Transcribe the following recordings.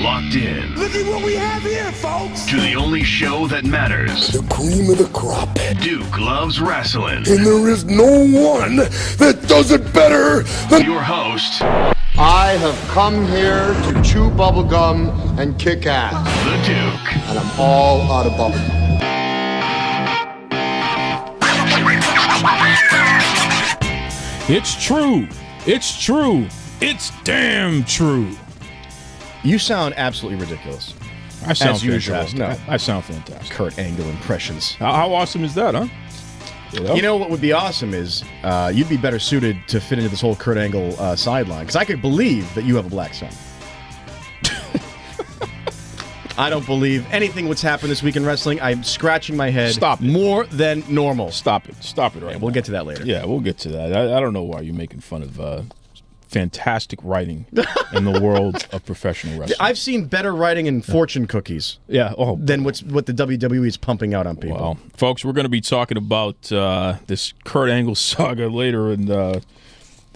locked in. Look at what we have here, folks. To the only show that matters. The cream of the crop. Duke Loves Rasslin. And there is no one that does it better than your host. I have come here to chew bubblegum and kick ass. The Duke. And I'm all out of bubblegum. It's true. It's true. It's damn true. You sound absolutely ridiculous. I sound as usual. fantastic. No. I sound fantastic. Kurt Angle impressions. How awesome is that, huh? You know what would be awesome is you'd be better suited to fit into this whole Kurt Angle sideline, because I could believe that you have a black son. I don't believe anything what's happened this week in wrestling. I'm scratching my head. Stop it. More than normal. Stop it. Stop it right now. We'll get to that later. Yeah, we'll get to that. I don't know why you're making fun of fantastic writing in the world of professional wrestling. I've seen better writing in fortune cookies than what the WWE is pumping out on people. Well, folks, we're going to be talking about this Kurt Angle saga later in the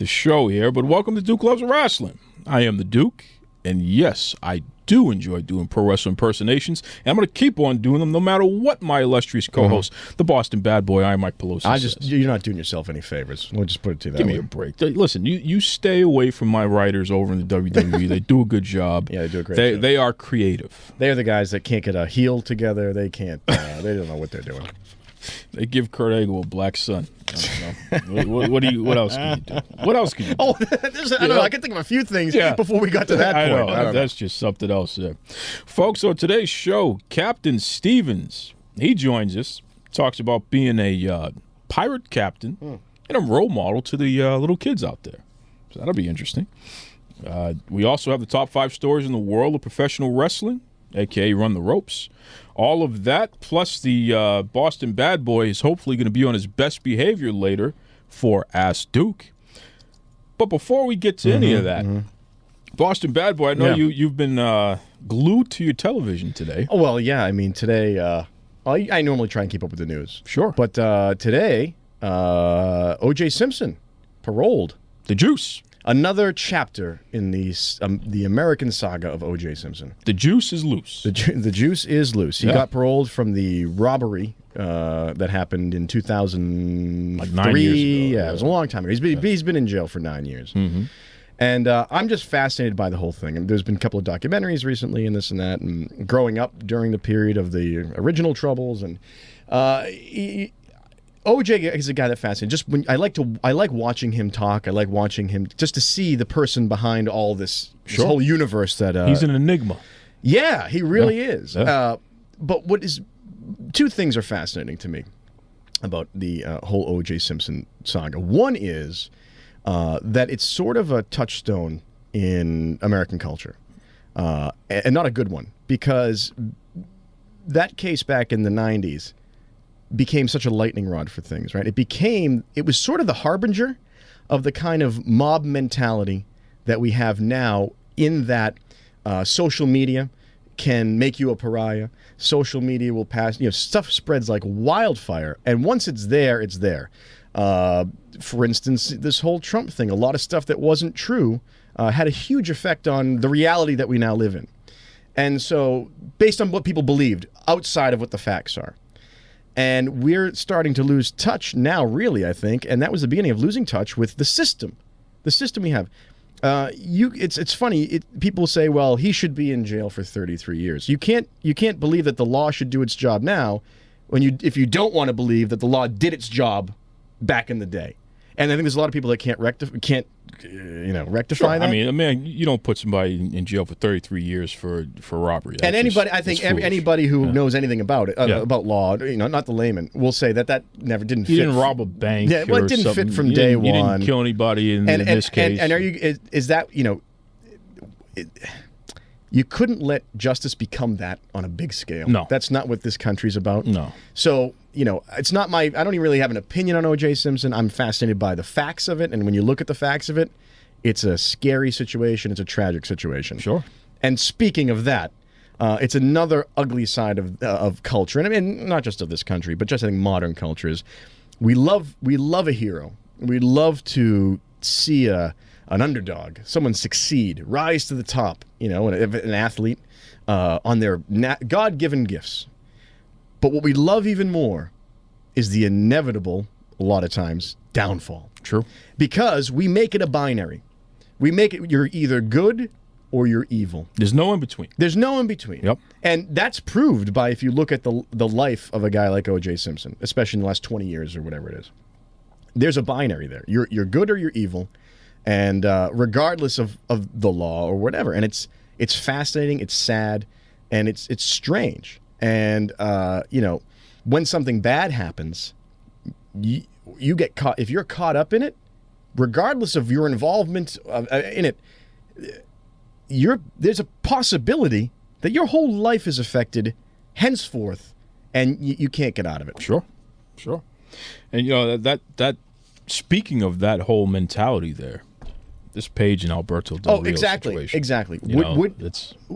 show here, but welcome to Duke Loves Rasslin. I am the Duke, and yes, I do enjoy doing pro wrestling impersonations, and I'm going to keep on doing them no matter what my illustrious co-host, the Boston bad boy, I am Mike Pelosi, says. You're not doing yourself any favors. We'll just put it to you that Give way. me a break. Listen, you stay away from my writers over in the WWE. They do a good job. Yeah, they do a great job. They are creative. They're the guys that can't get a heel together. They can't. They don't know what they're doing. They give Kurt Angle a black son. What else can you do? What else can you do? Oh, I don't know. I can think of a few things before we got to that point. I know. That's just something else there. Folks, on today's show, Captain Stevens, he joins us, talks about being a pirate captain and a role model to the little kids out there. So that'll be interesting. We also have the top 5 stories in the world of professional wrestling, a.k.a. Run the Ropes. All of that, plus the Boston bad boy is hopefully going to be on his best behavior later for Ask Duke. But before we get to any of that, Boston bad boy, I know you've been glued to your television today. Oh, well, yeah. I mean, today, I normally try and keep up with the news. Sure. But today, O.J. Simpson paroled. The juice. Another chapter in the American saga of O.J. Simpson. The juice is loose. The juice is loose. He got paroled from the robbery that happened in 2003. Like 9 years ago. Yeah, it was a long time ago. He's been in jail for 9 years. Mm-hmm. And I'm just fascinated by the whole thing. And there's been a couple of documentaries recently and this and that. And growing up during the period of the original Troubles. And OJ is a guy that fascinates. Just when I like watching him talk. I like watching him just to see the person behind all this whole universe. That he's an enigma. Yeah, he really is. Yeah. But two things are fascinating to me about the whole OJ Simpson saga. One is that it's sort of a touchstone in American culture, and not a good one, because that case back in the 90s became such a lightning rod for things, right? It was sort of the harbinger of the kind of mob mentality that we have now, in that social media can make you a pariah. Social media will pass, stuff spreads like wildfire. And once it's there, it's there. For instance, this whole Trump thing, a lot of stuff that wasn't true had a huge effect on the reality that we now live in. And so, based on what people believed, outside of what the facts are. And we're starting to lose touch now, really, I think. And that was the beginning of losing touch with the system we have. It's funny. People say, well, he should be in jail for 33 years. You can't believe that the law should do its job now if you don't want to believe that the law did its job back in the day. And I think there's a lot of people that can't rectify Sure. that. I mean, you don't put somebody in jail for 33 years for robbery. And anybody who knows anything about it, about law, not the layman, will say that never didn't fit. He didn't rob a bank. Yeah, well, it didn't fit from day one. He didn't kill anybody in this case. And is that, you couldn't let justice become that on a big scale. No. That's not what this country's about. No. So, it's not I don't even really have an opinion on O.J. Simpson. I'm fascinated by the facts of it. And when you look at the facts of it, it's a scary situation. It's a tragic situation. Sure. And speaking of that, it's another ugly side of culture. And I mean, not just of this country, but just I think modern culture is we love a hero. We love to see a an underdog, someone succeed, rise to the top, an athlete on their God-given gifts. But what we love even more is the inevitable, a lot of times, downfall. True. Because we make it a binary. We make it you're either good or you're evil. There's no in between. There's no in between. Yep. And that's proved by if you look at the life of a guy like O.J. Simpson, especially in the last 20 years or whatever it is. There's a binary there. You're good or you're evil, and regardless of the law or whatever. And it's fascinating, it's sad, and it's strange. And when something bad happens, you get caught. If you're caught up in it, regardless of your involvement in it, there's a possibility that your whole life is affected henceforth, and you can't get out of it. Sure. And that speaking of that whole mentality there, this Paige and Alberto Del Rio situation. Exactly.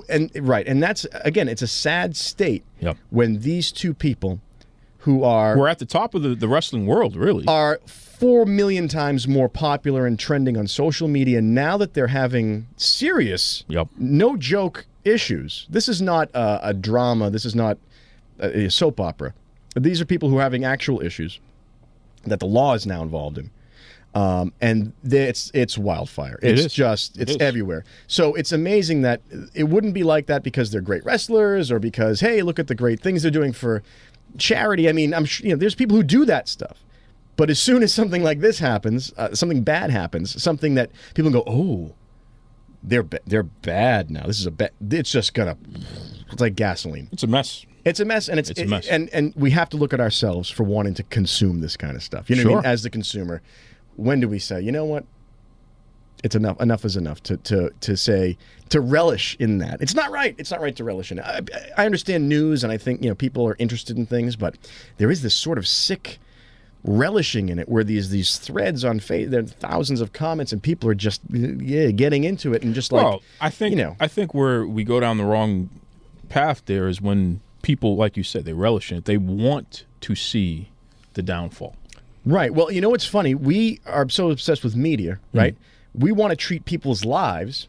And that's, again, it's a sad state when these two people who we're at the top of the wrestling world, really, are 4 million times more popular and trending on social media now that they're having serious, no joke issues. This is not a drama. This is not a soap opera. These are people who are having actual issues that the law is now involved in. And it's wildfire. It's everywhere. So it's amazing that it wouldn't be like that because they're great wrestlers or because, hey, look at the great things they're doing for charity. I mean, I'm sure, there's people who do that stuff. But as soon as something like this happens, something bad happens, something that people go, oh, they're bad now. This is it's just gonna, it's like gasoline. It's a mess. It's a mess, and it's a mess. And we have to look at ourselves for wanting to consume this kind of stuff. You know what I mean? As the consumer, when do we say, you know what? It's enough. Enough is enough to say, to relish in that. It's not right. It's not right to relish in it. I understand news, and I think people are interested in things, but there is this sort of sick relishing in it where these threads on Facebook, there are thousands of comments, and people are just getting into it and just like. Well, I think where we go down the wrong path there is when people, like you said, they relish in it. They want to see the downfall. Right. Well, what's funny? We are so obsessed with media, right? We want to treat people's lives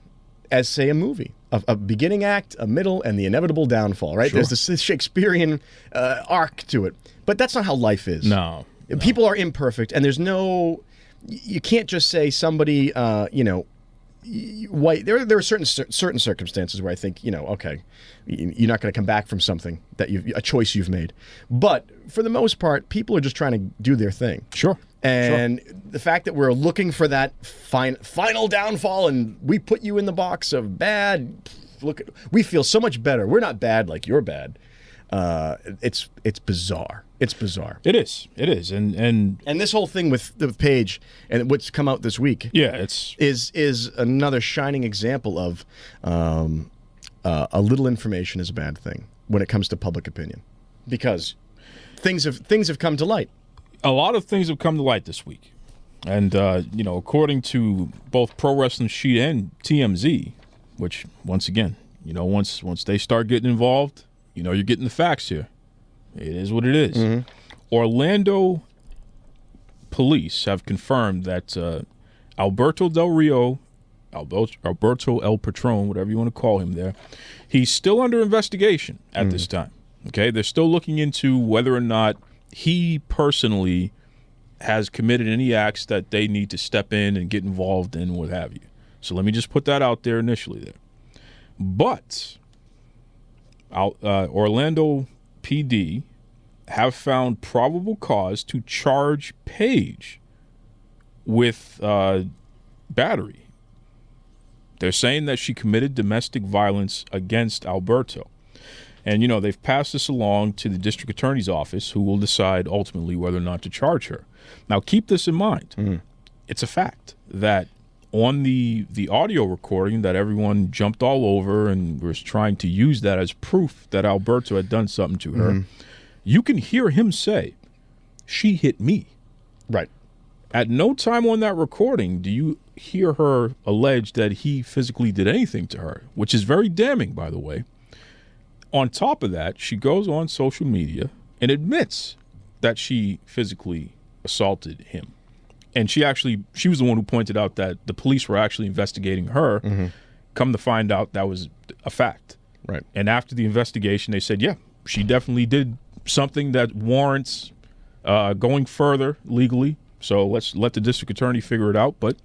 as, say, a movie. A beginning act, a middle, and the inevitable downfall, right? Sure. There's this Shakespearean arc to it. But that's not how life is. No. People are imperfect, and there's no... You can't just say somebody, white. There are certain circumstances where I think, okay, you're not going to come back from something that a choice you've made. But for the most part, people are just trying to do their thing. Sure. And the fact that we're looking for that final downfall, and we put you in the box of bad, we feel so much better. We're not bad like you're bad. It's bizarre. It's bizarre. It is. And this whole thing with Paige and what's come out this week, is another shining example of a little information is a bad thing when it comes to public opinion, because things have come to light. A lot of things have come to light this week, and according to both Pro Wrestling Sheet and TMZ, which once again, once they start getting involved, you're getting the facts here. It is what it is. Mm-hmm. Orlando police have confirmed that Alberto Del Rio, Alberto El Patron, whatever you want to call him there, he's still under investigation at this time. Okay, they're still looking into whether or not he personally has committed any acts that they need to step in and get involved in, what have you. So let me just put that out there initially there. But Orlando PD have found probable cause to charge Paige with battery. They're saying that she committed domestic violence against Alberto. And, they've passed this along to the district attorney's office, who will decide ultimately whether or not to charge her. Now, keep this in mind. It's a fact that on the audio recording that everyone jumped all over and was trying to use that as proof that Alberto had done something to her, you can hear him say, "She hit me." Right. At no time on that recording do you hear her allege that he physically did anything to her, which is very damning, by the way. On top of that, she goes on social media and admits that she physically assaulted him. And she was the one who pointed out that the police were actually investigating her. Mm-hmm. Come to find out that was a fact. Right. And after the investigation, they said, yeah, she definitely did something that warrants going further legally. So let's let the district attorney figure it out. But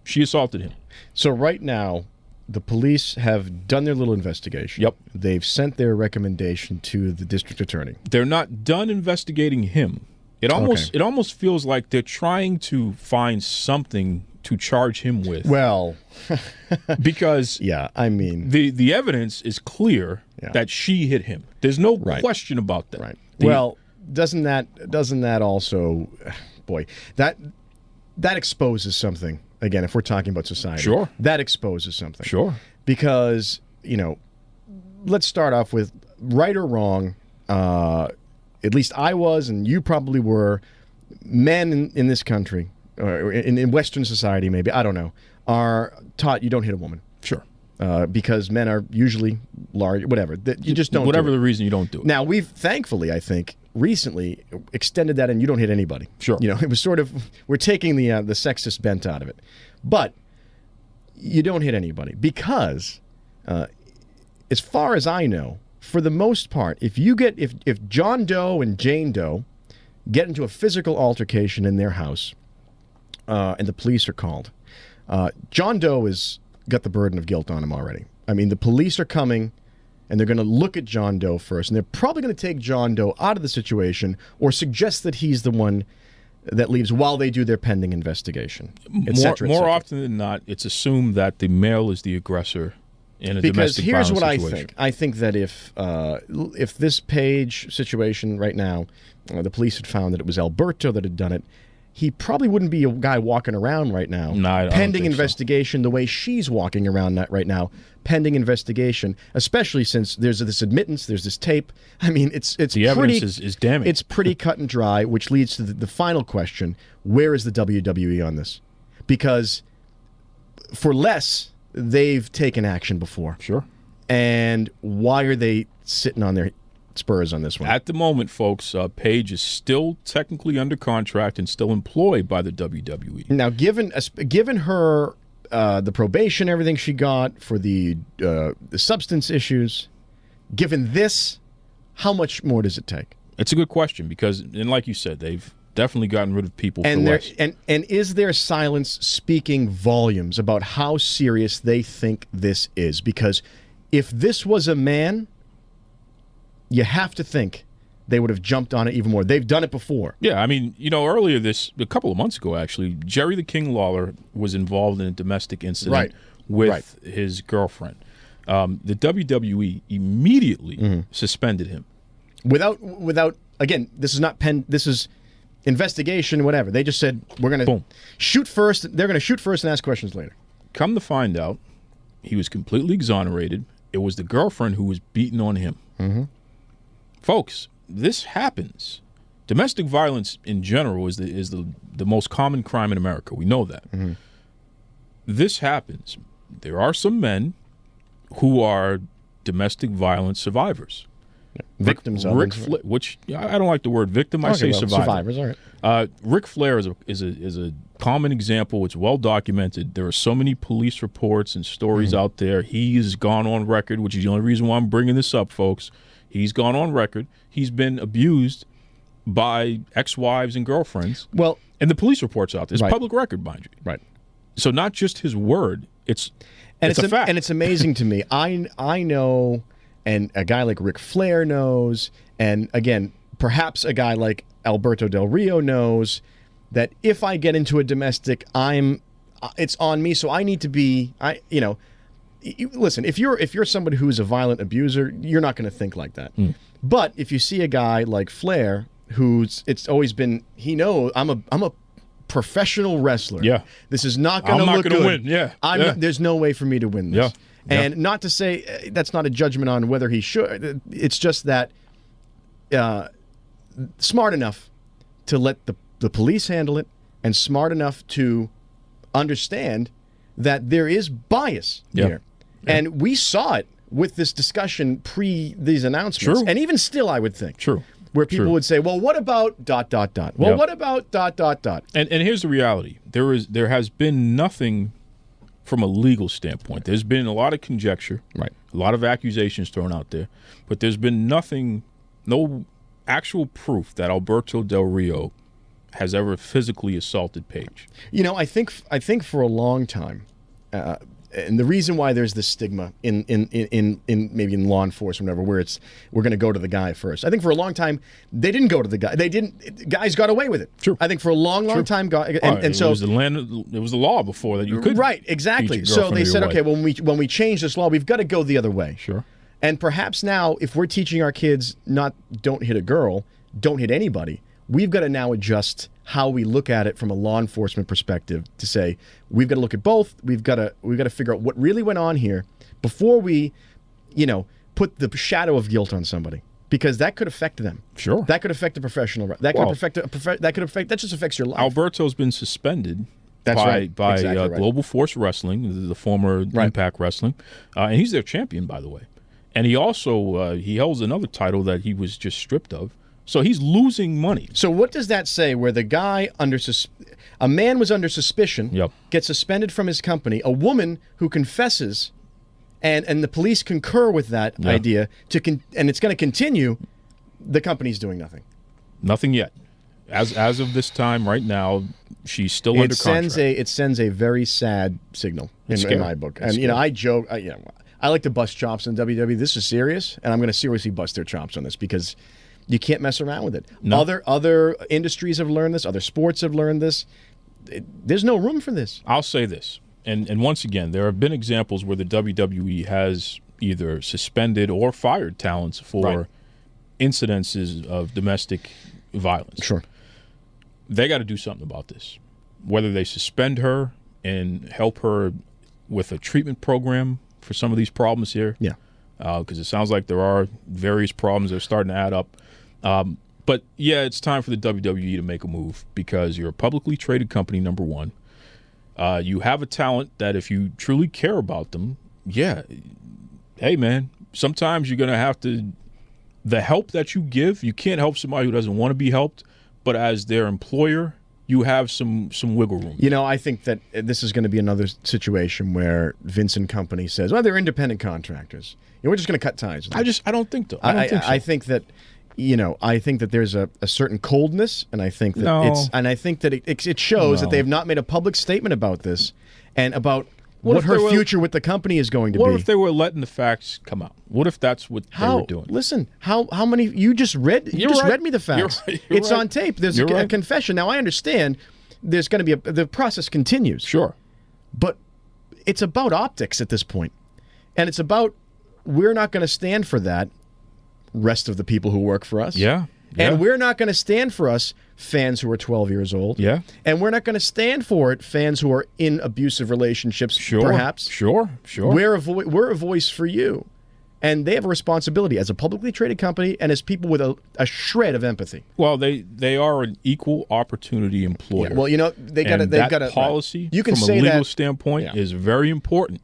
she assaulted him. So right now, the police have done their little investigation. Yep. They've sent their recommendation to the district attorney. They're not done investigating him. It almost feels like they're trying to find something to charge him with. Well, because yeah, I mean, the evidence is clear that she hit him. There's no question about that. Right. Well, doesn't that also, boy, that exposes something. Again, if we're talking about society, sure, that exposes something. Sure, because let's start off with right or wrong. At least I was, and you probably were. Men in this country, or in Western society, maybe I don't know, are taught you don't hit a woman. Sure, because men are usually large. Whatever, you just don't. Whatever the reason, you don't do it. Now we've thankfully, I think, recently extended that, and you don't hit anybody. Sure, it was sort of we're taking the sexist bent out of it, but you don't hit anybody because, as far as I know, for the most part, if John Doe and Jane Doe get into a physical altercation in their house, and the police are called, John Doe has got the burden of guilt on him already. I mean, the police are coming, and they're going to look at John Doe first, and they're probably going to take John Doe out of the situation or suggest that he's the one that leaves while they do their pending investigation, et cetera, et more cetera. often than not, it's assumed that the male is the aggressor in a domestic here's violence what situation. I think. I think that if this Paige situation right now, the police had found that it was Alberto that had done it, he probably wouldn't be a guy walking around right now, pending investigation the way she's walking around right now, pending investigation, especially since there's this admittance, there's this tape. I mean, it's the evidence is damning. It's pretty cut and dry, which leads to the final question: where is the WWE on this? Because for less, they've taken action before. Sure. And why are they sitting on their spurs on this one? At the moment, folks, Paige is still technically under contract and still employed by the WWE. Now, given her the probation, everything she got for the substance issues, given this, how much more does it take? It's a good question because, and like you said, they've definitely gotten rid of people and for less. And is their silence speaking volumes about how serious they think this is? Because if this was a man, you have to think they would have jumped on it even more. They've done it before. Yeah, I mean, earlier a couple of months ago, actually, Jerry the King Lawler was involved in a domestic incident with his girlfriend. The WWE immediately suspended him. Without again, this is not this is investigation, whatever. They just said, we're going to shoot first. They're going to shoot first and ask questions later. Come to find out, he was completely exonerated. It was the girlfriend who was beating on him. Mm-hmm. Folks, this happens. Domestic violence in general is the most common crime in America. We know that. Mm-hmm. This happens. There are some men who are domestic violence survivors. Victims of it. Which I don't like the word victim. I say survivor. Survivors, all right. Ric Flair is a common example. It's well documented. There are so many police reports and stories out there. He's gone on record, which is the only reason why I'm bringing this up, folks. He's gone on record. He's been abused by ex-wives and girlfriends. Well, and the police reports out there. It's public record, mind you. Right. So not just his word. It's a fact. And it's amazing to me. I know, and a guy like Ric Flair knows, and again, perhaps a guy like Alberto Del Rio knows that if I get into a domestic, it's on me. So I need to be, listen, if you're somebody who's a violent abuser, you're not going to think like that. But if you see a guy like Flair, it's always been, he knows I'm a professional wrestler. Yeah, this is not going to look good. Win. Yeah, there's no way for me to win this. Yeah. And not to say that's not a judgment on whether he should. It's just that smart enough to let the police handle it, and smart enough to understand that there is bias here. Yeah. And we saw it with this discussion pre these announcements. True. And even still, I would think. True. where people True. would say, well, what about ... Well, Yep. what about ... And here's the reality. There has been nothing from a legal standpoint. There's been a lot of conjecture, Right. a lot of accusations thrown out there, but there's been no actual proof that Alberto Del Rio has ever physically assaulted Paige. You know, I think for a long time, and the reason why there's this stigma in maybe in law enforcement, whatever, where we're going to go to the guy first. I think for a long time they didn't go to the guy. Guys got away with it. True. I think for a long time, and so it was the law before that you could. Right, exactly. beat your So girlfriend they or your said, wife. okay, when we change this law, we've got to go the other way. Sure. And perhaps now, if we're teaching our kids don't hit a girl, don't hit anybody, we've got to now adjust how we look at it from a law enforcement perspective to say we've got to look at both. We've got to figure out what really went on here before we, put the shadow of guilt on somebody, because that could affect them. Sure. That could affect a professional. That just affects your life. Alberto's been suspended. That's by right. Exactly right. Global Force Wrestling, the former Impact Wrestling, and he's their champion, by the way. And he also he holds another title that he was just stripped of. So he's losing money. So what does that say? Where the guy a man was under suspicion, Yep. gets suspended from his company, a woman who confesses, and the police concur with that idea and it's going to continue. The company's doing nothing. Nothing yet. As of this time, right now, she's still under contract. It sends a very sad signal in my book. And I joke. I like to bust chops in WWE. This is serious, and I'm going to seriously bust their chops on this because you can't mess around with it. No. Other industries have learned this. Other sports have learned this. There's no room for this. I'll say this, and once again, there have been examples where the WWE has either suspended or fired talents for incidences of domestic violence. Sure. They got to do something about this. Whether they suspend her and help her with a treatment program for some of these problems here. Yeah. Because it sounds like there are various problems that are starting to add up. But, yeah, it's time for the WWE to make a move because you're a publicly traded company, number one. You have a talent that if you truly care about them, hey, man, sometimes you're going to have to – the help that you give, you can't help somebody who doesn't want to be helped, but as their employer – you have some wiggle room. I think that this is going to be another situation where Vince and company says, well, they're independent contractors. We're just going to cut ties with them. I don't think so. I think that I think that there's a certain coldness, and I think that it shows that they have not made a public statement about this and about what her future with the company is going to be. What if they were letting the facts come out? What if that's what they were doing? Listen, how many you just read? You just read me the facts. It's on tape. There's a confession. Now I understand. There's going to be the process continues. Sure, but it's about optics at this point, and it's about we're not going to stand for that. Rest of the people who work for us. Yeah. And we're not going to stand for us fans who are 12 years old. Yeah. And we're not going to stand for it fans who are in abusive relationships, perhaps. Sure. We're a voice for you. And they have a responsibility as a publicly traded company and as people with a shred of empathy. Well, they are an equal opportunity employer. Yeah, well, they've got a policy you can from say a legal that, standpoint is very important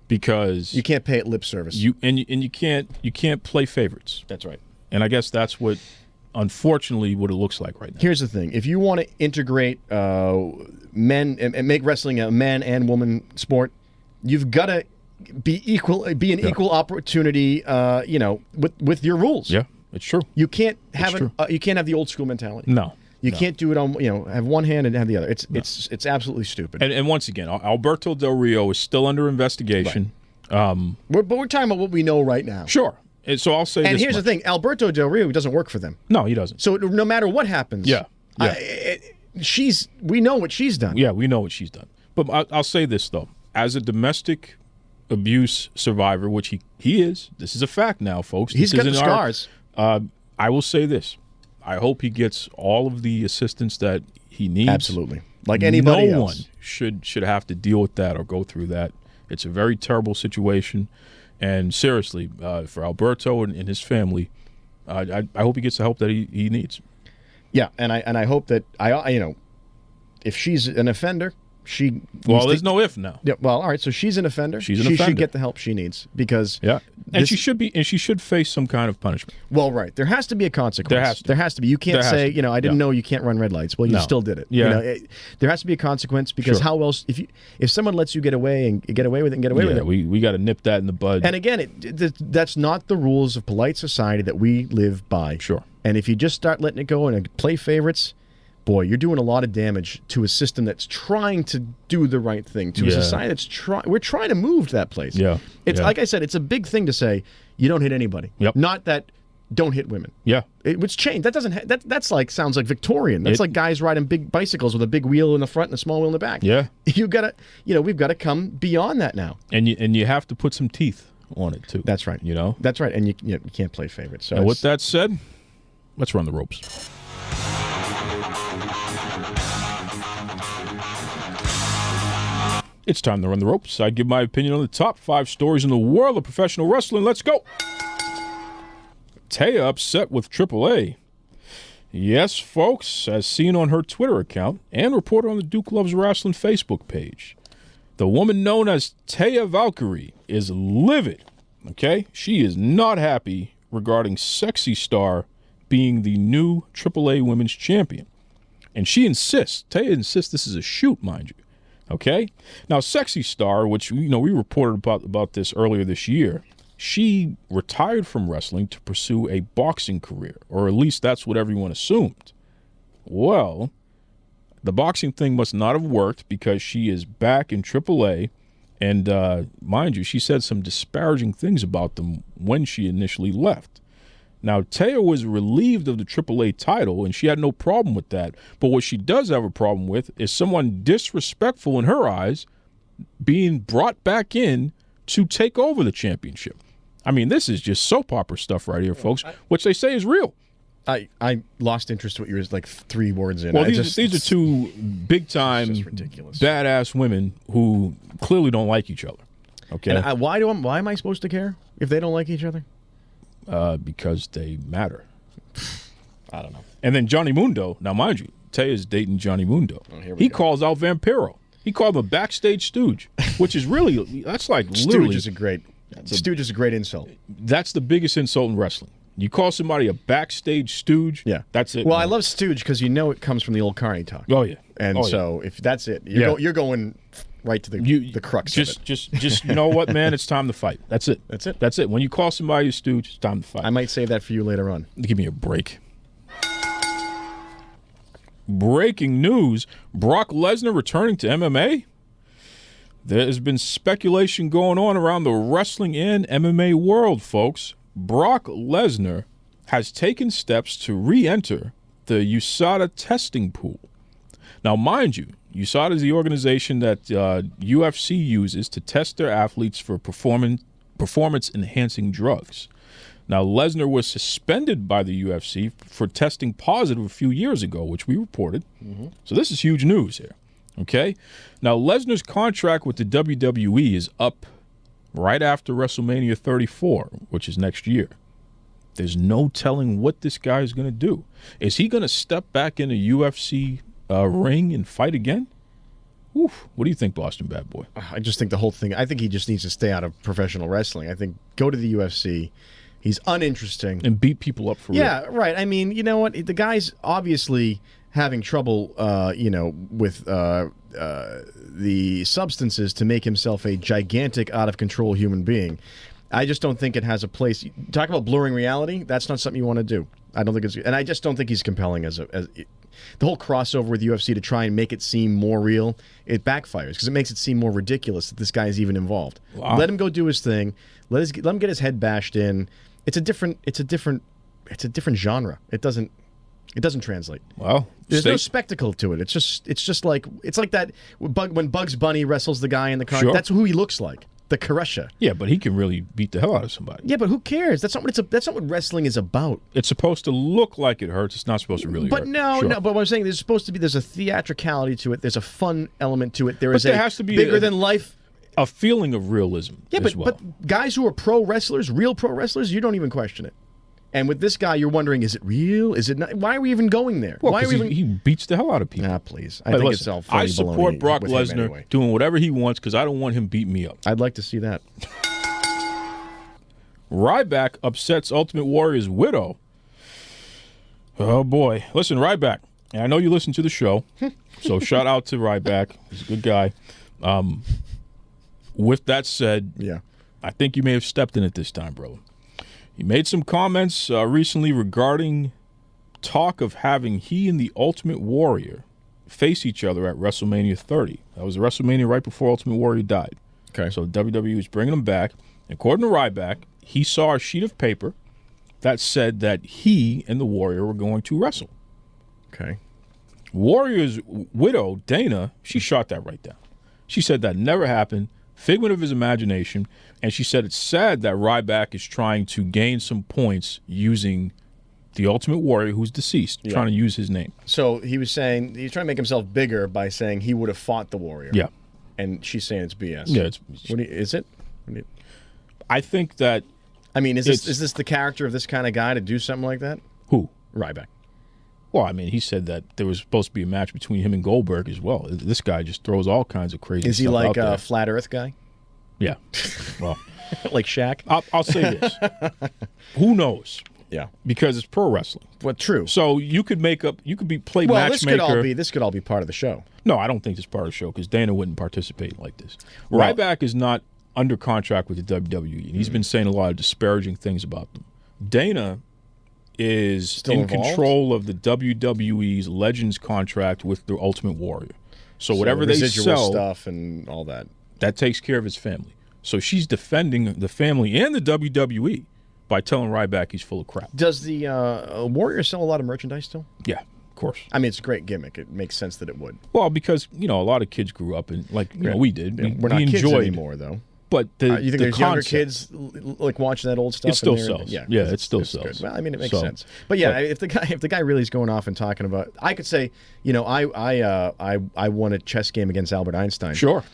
because you can't pay it lip service. You can't play favorites. That's right. And I guess that's what unfortunately what it looks like right now. Here's the thing. If you want to integrate men and make wrestling a man and woman sport, you've got to be an equal opportunity, with your rules. Yeah, it's true. You can't have you can't have the old school mentality. No. You can't do it on, have one hand and have the other. It's absolutely stupid. And once again, Alberto Del Rio is still under investigation. Right. But we're talking about what we know right now. Sure. And so I'll say this. And here's the thing. Alberto Del Rio doesn't work for them. No, he doesn't. So no matter what happens, we know what she's done. Yeah, we know what she's done. But I'll say this, though. As a domestic abuse survivor, which he is, this is a fact now, folks. He's got the scars. I will say this. I hope he gets all of the assistance that he needs. Absolutely. Like anybody else. No one should have to deal with that or go through that. It's a very terrible situation. And seriously, for Alberto and his family, I hope he gets the help that he needs. Yeah, and I hope that if she's an offender, There's no if now. Yeah, well, all right. So she's an offender. She's an she offender. should get the help she needs because and she should face some kind of punishment. Well, right. There has to be a consequence. There has to be. You can't say, I didn't know you can't run red lights. Well, you still did it. Yeah. There has to be a consequence because how else if someone lets you get away with it and get away with it. We got to nip that in the bud. And again, that's not the rules of polite society that we live by. Sure. And if you just start letting it go and play favorites, boy, you're doing a lot of damage to a system that's trying to do the right thing, to a society that's we're trying to move to that place. Yeah. It's like I said, it's a big thing to say you don't hit anybody. Yep. Not that don't hit women. Yeah. Which changed. That doesn't that's like sounds like Victorian. That's like guys riding big bicycles with a big wheel in the front and a small wheel in the back. Yeah. You got to we've got to come beyond that now. And you have to put some teeth on it too. That's right. That's right. And you can't play favorites. So with that said, let's run the ropes. It's time to run the ropes. I give my opinion on the top 5 stories in the world of professional wrestling. Let's go. Taya upset with AAA. Yes, folks, as seen on her Twitter account and reported on the Duke Loves Rasslin Facebook page. The woman known as Taya Valkyrie is livid, okay? She is not happy regarding Sexy Star being the new AAA Women's Champion. And Taya insists this is a shoot, mind you. Okay? Now, Sexy Star, which we reported about this earlier this year, she retired from wrestling to pursue a boxing career, or at least that's what everyone assumed. Well, the boxing thing must not have worked because she is back in AAA, and mind you, she said some disparaging things about them when she initially left. Now, Taya was relieved of the AAA title, and she had no problem with that. But what she does have a problem with is someone disrespectful in her eyes being brought back in to take over the championship. I mean, this is just soap opera stuff right here, folks, which they say is real. I lost interest in what you were like 3 words in. Well, these are 2 big-time, badass women who clearly don't like each other. Okay, and why am I supposed to care if they don't like each other? Because they matter. I don't know. And then Johnny Mundo. Now, mind you, Taya's dating Johnny Mundo. He calls out Vampiro. He called him a backstage stooge, which is really, that's like literally. Stooge is a great insult. That's the biggest insult in wrestling. You call somebody a backstage stooge, that's it. Well, man. I love stooge because it comes from the old Carney talk. Oh, yeah. And if that's it, you're going right to the crux of it. Just you know what, man? It's time to fight. That's it. That's it. When you call somebody a stooge, it's time to fight. I might save that for you later on. Give me a break. Breaking news, Brock Lesnar returning to MMA? There's been speculation going on around the wrestling and MMA world, folks. Brock Lesnar has taken steps to re-enter the USADA testing pool. Now, mind you, USADA is the organization that UFC uses to test their athletes for performance-enhancing drugs. Now, Lesnar was suspended by the UFC for testing positive a few years ago, which we reported. Mm-hmm. So this is huge news here, okay? Now, Lesnar's contract with the WWE is up right after WrestleMania 34, which is next year. There's no telling what this guy is going to do. Is he going to step back in the UFC ring and fight again? Oof. What do you think, Boston Bad Boy? I just think the whole thing, I think he just needs to stay out of professional wrestling. I think go to the UFC. He's uninteresting. And beat people up for real. Yeah, right. I mean, you know what? The guy's obviously having trouble, with the substances to make himself a gigantic, out-of-control human being. I just don't think it has a place. Talk about blurring reality. That's not something you want to do. I don't think it's, and I just don't think he's compelling as the whole crossover with UFC to try and make it seem more real. It backfires because it makes it seem more ridiculous that this guy is even involved. Wow. Let him go do his thing. Let him get his head bashed in. It's a different genre. It doesn't translate. Well, there's no spectacle to it. It's like that when Bugs Bunny wrestles the guy in the car. Sure. That's who he looks like. The Karusha. Yeah, but he can really beat the hell out of somebody. Yeah, but who cares? That's not what wrestling is about. It's supposed to look like it hurts. It's not supposed to really hurt. But no. But what I'm saying, there's a theatricality to it. There's a fun element to it. There has to be bigger than life. A feeling of realism. Yeah, but guys who are pro wrestlers, real pro wrestlers, you don't even question it. And with this guy, you're wondering, is it real? Is it not? Why are we even going there? Well, Why are we he beats the hell out of people. Nah, please. I Hey, think listen, it's all funny I support baloney Brock with him Lesnar anyway. doing whatever he wants because I don't want him beating me up. I'd like to see that. Ryback upsets Ultimate Warrior's widow. Oh, boy. Listen, Ryback, and I know you listen to the show, so shout out to Ryback. He's a good guy. With that said, Yeah. I think you may have stepped in it this time, brother. He made some comments recently regarding talk of having he and the Ultimate Warrior face each other at WrestleMania 30. That was WrestleMania right before Ultimate Warrior died. Okay. So WWE was bringing him back. According to Ryback, he saw a sheet of paper that said that he and the Warrior were going to wrestle. Okay. Warrior's widow, Dana, she shot that right down. She said that never happened, figment of his imagination, and she said it's sad that Ryback is trying to gain some points using the Ultimate Warrior, who's deceased, trying to use his name. So he was saying he's trying to make himself bigger by saying he would have fought the Warrior. Yeah. And she's saying it's BS. Yeah, Is it? I think that... I mean, is this the character of this kind of guy to do something like that? Who? Ryback. Well, I mean, he said that there was supposed to be a match between him and Goldberg as well. This guy just throws all kinds of crazy stuff Is he like out there. a flat Earth guy? Yeah. Well, like Shaq? I'll say this. Who knows? Yeah. Because it's pro wrestling. Well, true. So you could play Well, matchmaker. this could all be part of the show. No, I don't think this is part of the show because Dana wouldn't participate like this. Well- Ryback is not under contract with the WWE, and he's been saying a lot of disparaging things about them. Dana is Still in involved? control of the WWE's Legends contract with the Ultimate Warrior. So whatever they residual sell, stuff and all that. that takes care of his family. So she's defending the family and the WWE by telling Ryback he's full of crap. Does the Warrior sell a lot of merchandise still? Yeah, of course. I mean, it's a great gimmick. It makes sense that it would. Well, because, a lot of kids grew up and, we did. Yeah, We, we're not we kids enjoyed, anymore, though. But You think the there's younger concept, kids like watching that old stuff? It still and they're- sells. Yeah, Yeah, it's- it still it's sells. good. Well, I mean, it makes So- sense. But yeah, but- if the guy really is going off and talking about, I could say, I won a chess game against Albert Einstein. Sure.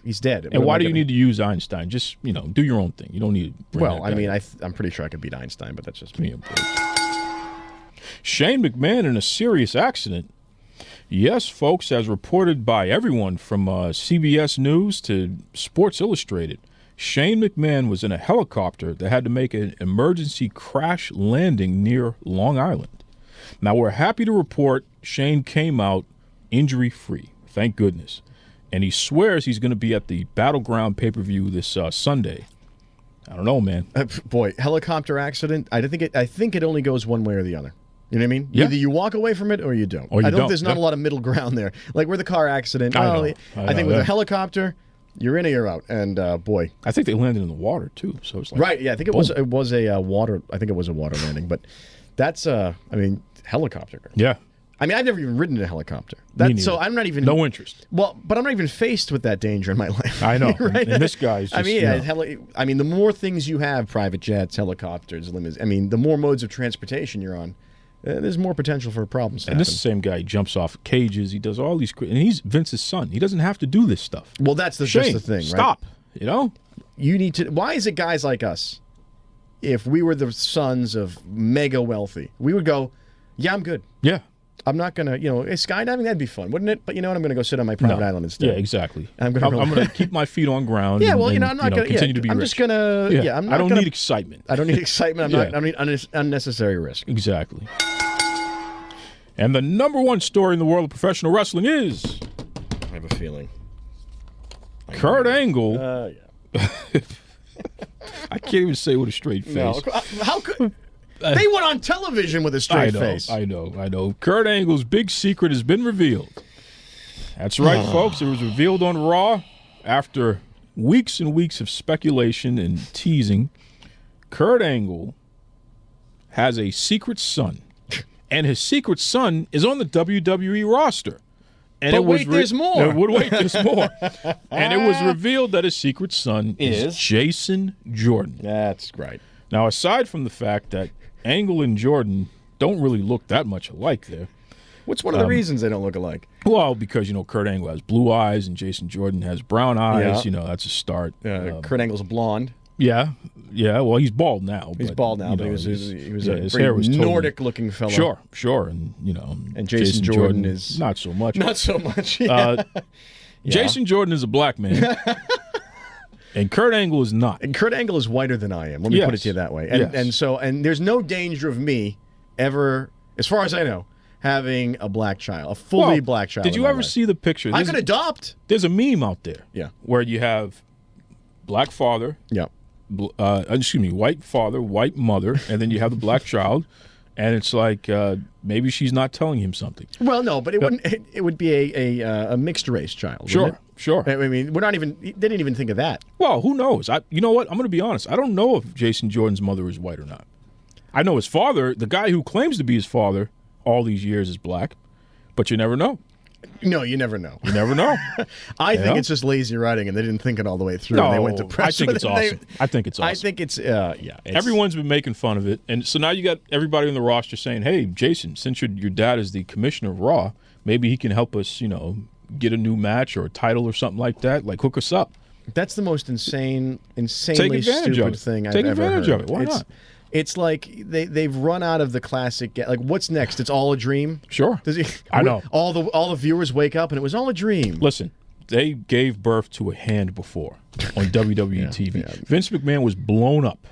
He's dead. And why do you need to use Einstein? Just, do your own thing. You don't need to bring Well, that I mean, guy. I'm pretty sure I could beat Einstein, but that's just me. Shane McMahon in a serious accident. Yes, folks, as reported by everyone from CBS News to Sports Illustrated, Shane McMahon was in a helicopter that had to make an emergency crash landing near Long Island. Now, we're happy to report Shane came out injury-free, thank goodness. And he swears he's going to be at the Battleground pay-per-view this Sunday. I don't know, man. Boy, helicopter accident. I think it only goes one way or the other. You know what I mean? Yeah. Either you walk away from it or you don't. Or you I don't. don't. There's not a lot of middle ground there. Like with a car accident. I know. I think with a helicopter, you're in or you're out. And boy, I think they landed in the water, too. So it's like, right? Yeah, I think it was a water. I think it was a water landing. But that's helicopter. Yeah. I mean, I've never even ridden a helicopter. Me neither. So I'm not even No interest. Well, but I'm not even faced with that danger in my life. I know. Right? And this guy's just, I mean, the more things you have, private jets, helicopters, limousines, I mean, the more modes of transportation you're on, there's more potential for problems to And happen. this is the same guy. He jumps off cages. He does all these, and he's Vince's son. He doesn't have to do this stuff. Well, that's just Shane, the thing, right? stop. You need to. Why is it guys like us? If we were the sons of mega wealthy, we would go, yeah, I'm good. Yeah. I'm not gonna, skydiving, that'd be fun, wouldn't it? But you know what? I'm gonna go sit on my private island instead. Yeah, exactly. I'm gonna keep my feet on ground. Yeah, and, well, and, I'm not gonna continue to be I'm rich. just gonna. Yeah, I'm not I don't gonna, need excitement. I don't need excitement. I don't need unnecessary risk. Exactly. And the number one story in the world of professional wrestling is I have a feeling. Kurt Angle. Yeah. I can't even say with a straight face. No, how could they went on television with a straight face? I know. Kurt Angle's big secret has been revealed. That's right, folks. It was revealed on Raw after weeks and weeks of speculation and teasing. Kurt Angle has a secret son, and his secret son is on the WWE roster. And But wait, there's more. There's more. And it was revealed that his secret son is Jason Jordan. That's right. Now, aside from the fact that Angle and Jordan don't really look that much alike there. What's one of the reasons they don't look alike? Well, because, Kurt Angle has blue eyes and Jason Jordan has brown eyes. That's a start. Kurt Angle's blonde. Yeah. Well, he's bald now. He's bald now, but he was a his hair was totally Nordic-looking fellow. Sure, and and Jason Jordan is not so much. Not so much. Yeah. Jason Jordan is a black man. And Kurt Angle is not. And Kurt Angle is whiter than I am. Let me put it to you that way. And there's no danger of me ever, as far as I know, having a black child, a fully black child. Did you ever see the picture? I could adopt. There's a meme out there. Yeah. Where you have black father. Yeah. White father, white mother, and then you have the black child, and it's like maybe she's not telling him something. Well, no, but it wouldn't. It would be a mixed race child. Sure. I mean, we're not even. They didn't even think of that. Well, who knows? You know what? I'm going to be honest. I don't know if Jason Jordan's mother is white or not. I know his father, the guy who claims to be his father all these years, is black, but you never know. No, you never know. You never know. I think it's just lazy writing, and they didn't think it all the way through. No, and they went to press. I think it's awesome. I think it's awesome. Everyone's been making fun of it, and so now you got everybody on the roster saying, "Hey, Jason, since your dad is the commissioner of Raw, maybe he can help us, get a new match or a title or something like that. Like hook us up." That's the most insanely stupid thing I've ever heard. Take advantage of it. Why not? It's like they've run out of the classic. Like, what's next? It's all a dream. Sure. I know. All the viewers wake up and it was all a dream. Listen, they gave birth to a hand before on WWE TV. Yeah. Vince McMahon was blown up.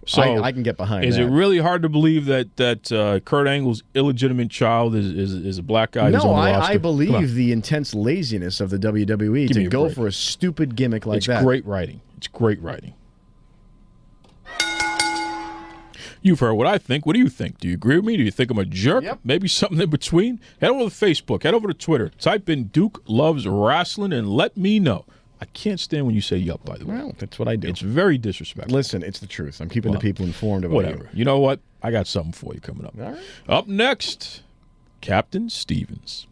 So I can get behind. Is it really hard to believe that Kurt Angle's illegitimate child is a black guy? No, I believe the intense laziness of the WWE to go for a stupid gimmick like that. It's great writing. It's great writing. You've heard what I think. What do you think? Do you agree with me? Do you think I'm a jerk? Yep. Maybe something in between? Head over to Facebook. Head over to Twitter. Type in Duke Loves Rasslin and let me know. I can't stand when you say yup, by the way. Well, that's what I do. It's very disrespectful. Listen, it's the truth. I'm keeping the people informed about whatever. You know what? I got something for you coming up. All right. Up next, Captain Stevens.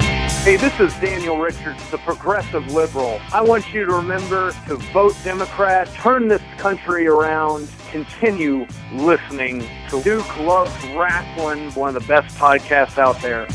Hey, this is Daniel Richards, the progressive liberal. I want you to remember to vote Democrat, turn this country around, continue listening to Duke Loves Rasslin, one of the best podcasts out there.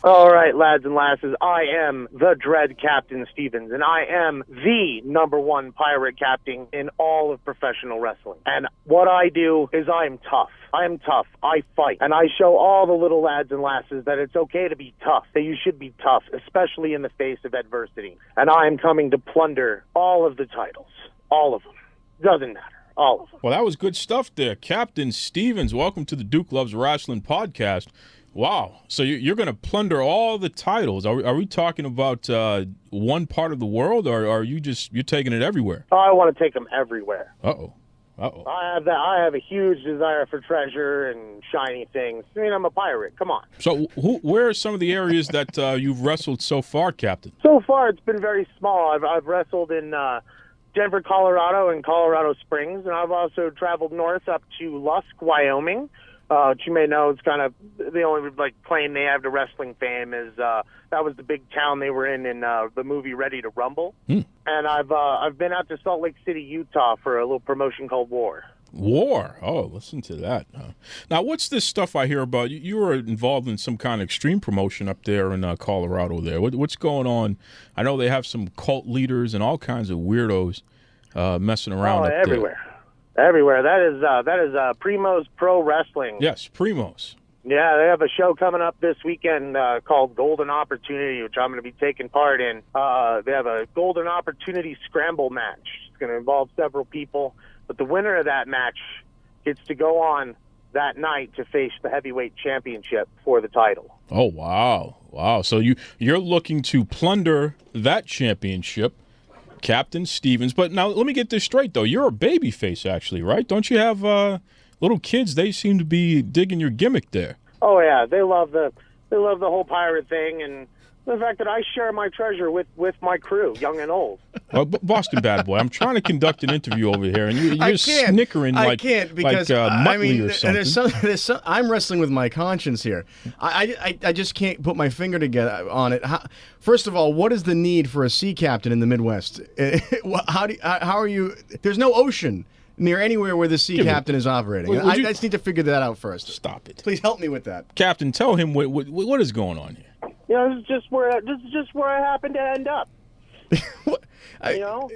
All right, lads and lasses, I am the Dread Captain Stevens, and I am the #1 pirate captain in all of professional wrestling. And what I do is I am tough. I am tough. I fight. And I show all the little lads and lasses that it's okay to be tough, that you should be tough, especially in the face of adversity. And I am coming to plunder all of the titles. All of them. Doesn't matter. All of them. Well, that was good stuff there. Captain Stevens, welcome to the Duke Loves Rasslin podcast. Wow. So you're going to plunder all the titles. Are we talking about one part of the world, or are you're taking it everywhere? Oh, I want to take them everywhere. Uh-oh. I have a huge desire for treasure and shiny things. I mean, I'm a pirate. Come on. So where are some of the areas that you've wrestled so far, Captain? So far, it's been very small. I've wrestled in Denver, Colorado, and Colorado Springs, and I've also traveled north up to Lusk, Wyoming. Which you may know, it's kind of the only claim they have to wrestling fame is that was the big town they were in the movie Ready to Rumble. And I've been out to Salt Lake City, Utah for a little promotion called War. War? Oh, listen to that. Now, what's this stuff I hear about? You were involved in some kind of extreme promotion up there in Colorado. There, what's going on? I know they have some cult leaders and all kinds of weirdos messing around up everywhere. there. Everywhere. That is Primo's Pro Wrestling. Yes, Primo's. Yeah, they have a show coming up this weekend called Golden Opportunity, which I'm going to be taking part in. They have a Golden Opportunity Scramble match. It's going to involve several people, but the winner of that match gets to go on that night to face the heavyweight championship for the title. Oh, wow. So you're looking to plunder that championship, Captain Stevens. But now let me get this straight, though. You're a babyface, actually, right? Don't you have little kids? They seem to be digging your gimmick there. Oh yeah, they love the whole pirate thing and the fact that I share my treasure with my crew, young and old. Boston Bad Boy, I'm trying to conduct an interview over here, and you're snickering like Muttley or something. I'm wrestling with my conscience here. I just can't put my finger together on it. First of all, what is the need for a sea captain in the Midwest? How are you? There's no ocean near anywhere where the sea captain is operating. I just need to figure that out first. Stop it. Please help me with that. Captain, tell him what is going on here. You know, this is just where I happen to end up. You know?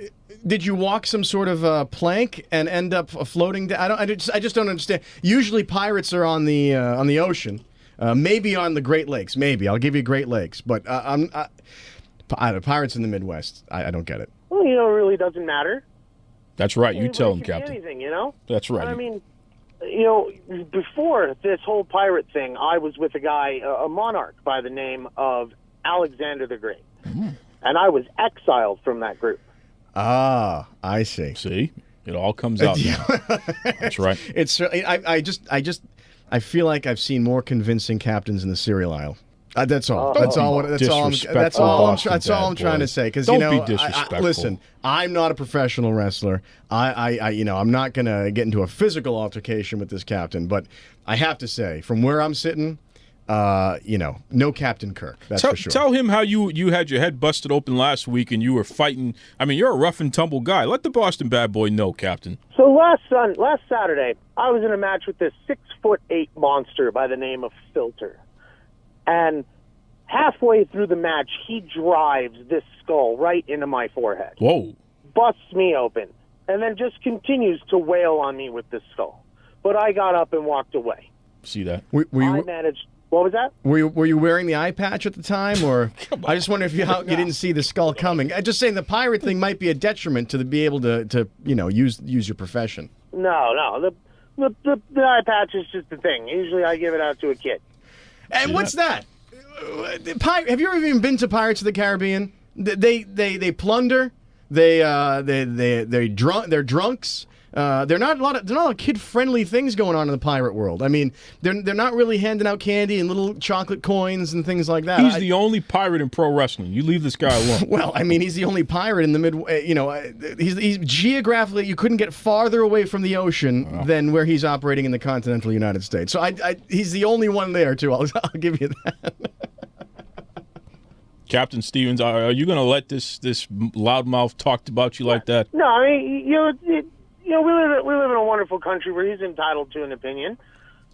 Did you walk some sort of plank and end up floating down? I just don't understand. Usually pirates are on the ocean, maybe on the Great Lakes. Maybe I'll give you Great Lakes, but pirates in the Midwest. I don't get it. Well, you know, it really doesn't matter. That's right. You tell him, Anybody can be Captain. anything, you know. That's right. I mean, you know, before this whole pirate thing, I was with a guy, a monarch by the name of Alexander the Great, and I was exiled from that group. Ah, I see. See, it all comes out now. That's right. It's I feel like I've seen more convincing captains in the cereal aisle. That's all. That's all I'm trying to say. Because Don't be disrespectful. Listen, I'm not a professional wrestler. I'm not gonna get into a physical altercation with this captain. But I have to say, from where I'm sitting, no Captain Kirk. That's for sure. Tell him how you had your head busted open last week and you were fighting. I mean, you're a rough and tumble guy. Let the Boston Bad Boy know, Captain. So last Saturday, I was in a match with this 6'8" monster by the name of Filter. And halfway through the match, he drives this skull right into my forehead. Whoa. Busts me open, and then just continues to wail on me with this skull. But I got up and walked away. See that? I managed... What was that? Were you wearing the eye patch at the time, or I just wonder if you didn't see the skull coming? I'm just saying the pirate thing might be a detriment to be able to use your profession. No. The eye patch is just the thing. Usually I give it out to a kid. And what's that? Have you ever even been to Pirates of the Caribbean? They plunder. They're drunks. They're not a lot of kid-friendly things going on in the pirate world. I mean, they're not really handing out candy and little chocolate coins and things like that. He's the only pirate in pro wrestling. You leave this guy alone. Well, I mean, he's the only pirate in the mid. He's geographically, you couldn't get farther away from the ocean than where he's operating in the continental United States. So he's the only one there too. I'll give you that. Captain Stevens, are you going to let this loudmouth talk about you like that? No, I mean, we live in a wonderful country where he's entitled to an opinion.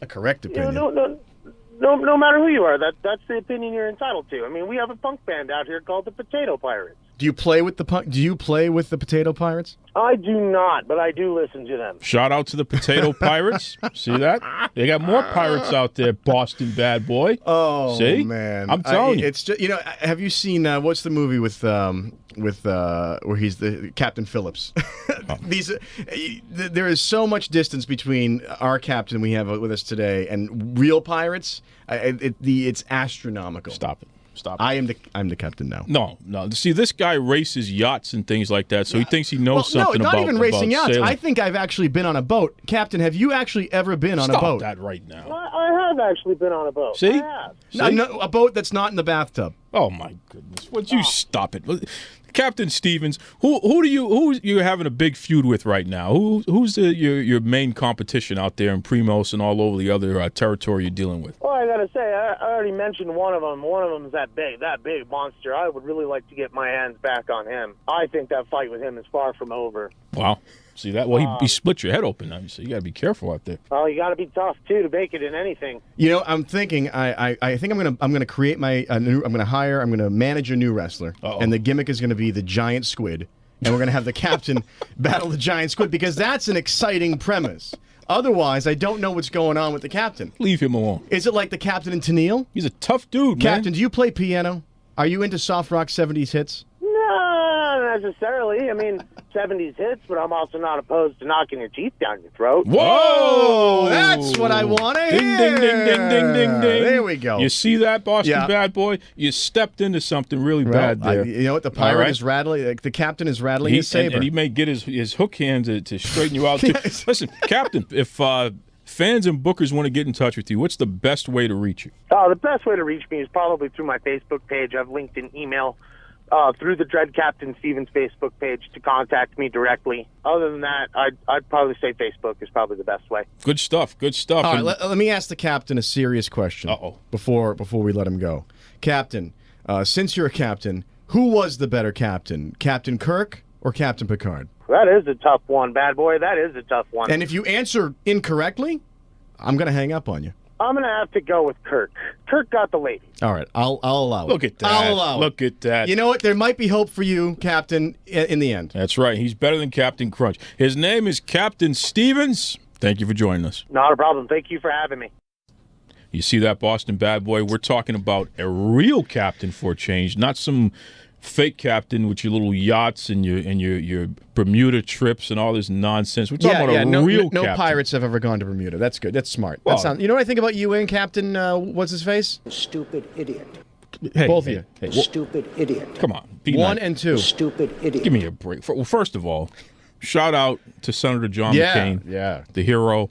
A correct opinion. No matter who you are, that's the opinion you're entitled to. I mean, we have a punk band out here called the Potato Pirates. Do you play with the Potato Pirates? I do not, but I do listen to them. Shout out to the Potato Pirates. See that? They got more pirates out there, Boston Bad Boy. Oh, see? Man. I'm telling you. It's just, have you seen, what's the movie with where he's the Captain Phillips? There is so much distance between our captain we have with us today and real pirates. It's astronomical. Stop it. I'm the captain now. No. See, this guy races yachts and things like that, so he thinks he knows something about not even racing yachts. Sailing. I think I've actually been on a boat. Captain, have you actually ever been on a boat? Stop that right now. I have actually been on a boat. See? I have. No, a boat that's not in the bathtub. Oh my goodness! Would you stop it, Captain Stevens? Who you having a big feud with right now? Who's your main competition out there in Primos and all over the other territory you're dealing with? Well, I gotta say, I already mentioned one of them. One of them is that big monster. I would really like to get my hands back on him. I think that fight with him is far from over. Wow. See that? Well, he split your head open now, so you got to be careful out there. Well, you got to be tough too to make it in anything. I'm thinking. I think I'm gonna create I'm gonna manage a new wrestler, and the gimmick is gonna be the giant squid, and we're gonna have the captain battle the giant squid because that's an exciting premise. Otherwise, I don't know what's going on with the captain. Leave him alone. Is it like the captain in Tennille? He's a tough dude, man. Captain, do you play piano? Are you into soft rock 70s hits? No, not necessarily. I mean, 70s hits, but I'm also not opposed to knocking your teeth down your throat. Whoa! That's what I want to hear. Ding, ding, ding, ding, ding, ding, ding. There we go. You see that, Boston Bad Boy? You stepped into something really bad there. You know what? The pirate is rattling. The captain is rattling his saber. And he may get his hook hand to straighten you out, too. Yes. Listen, Captain, if fans and bookers want to get in touch with you, what's the best way to reach you? The best way to reach me is probably through my Facebook page. I've linked an email through the Dread Captain Stevens Facebook page to contact me directly. Other than that, I'd probably say Facebook is probably the best way. Good stuff. All right, let me ask the captain a serious question before we let him go. Captain, since you're a captain, who was the better captain, Captain Kirk or Captain Picard? That is a tough one, Bad Boy. That is a tough one. And if you answer incorrectly, I'm going to hang up on you. I'm going to have to go with Kirk. Kirk got the lady. All right, I'll allow it. Look at that. I'll allow it. Look at that. You know what? There might be hope for you, Captain, in the end. That's right. He's better than Captain Crunch. His name is Captain Stevens. Thank you for joining us. Not a problem. Thank you for having me. You see that, Boston bad boy? We're talking about a real captain for a change, not some fake captain with your little yachts and your Bermuda trips and all this nonsense. We're talking about a real captain. No pirates have ever gone to Bermuda. That's good. That's smart. Well, you know what I think about you and Captain, what's his face? Stupid idiot. Hey, Both of you. Stupid idiot. Come on. Be One nice. and two. Stupid idiot. Give me a break. Well, first of all, shout out to Senator John McCain, Yeah. the hero.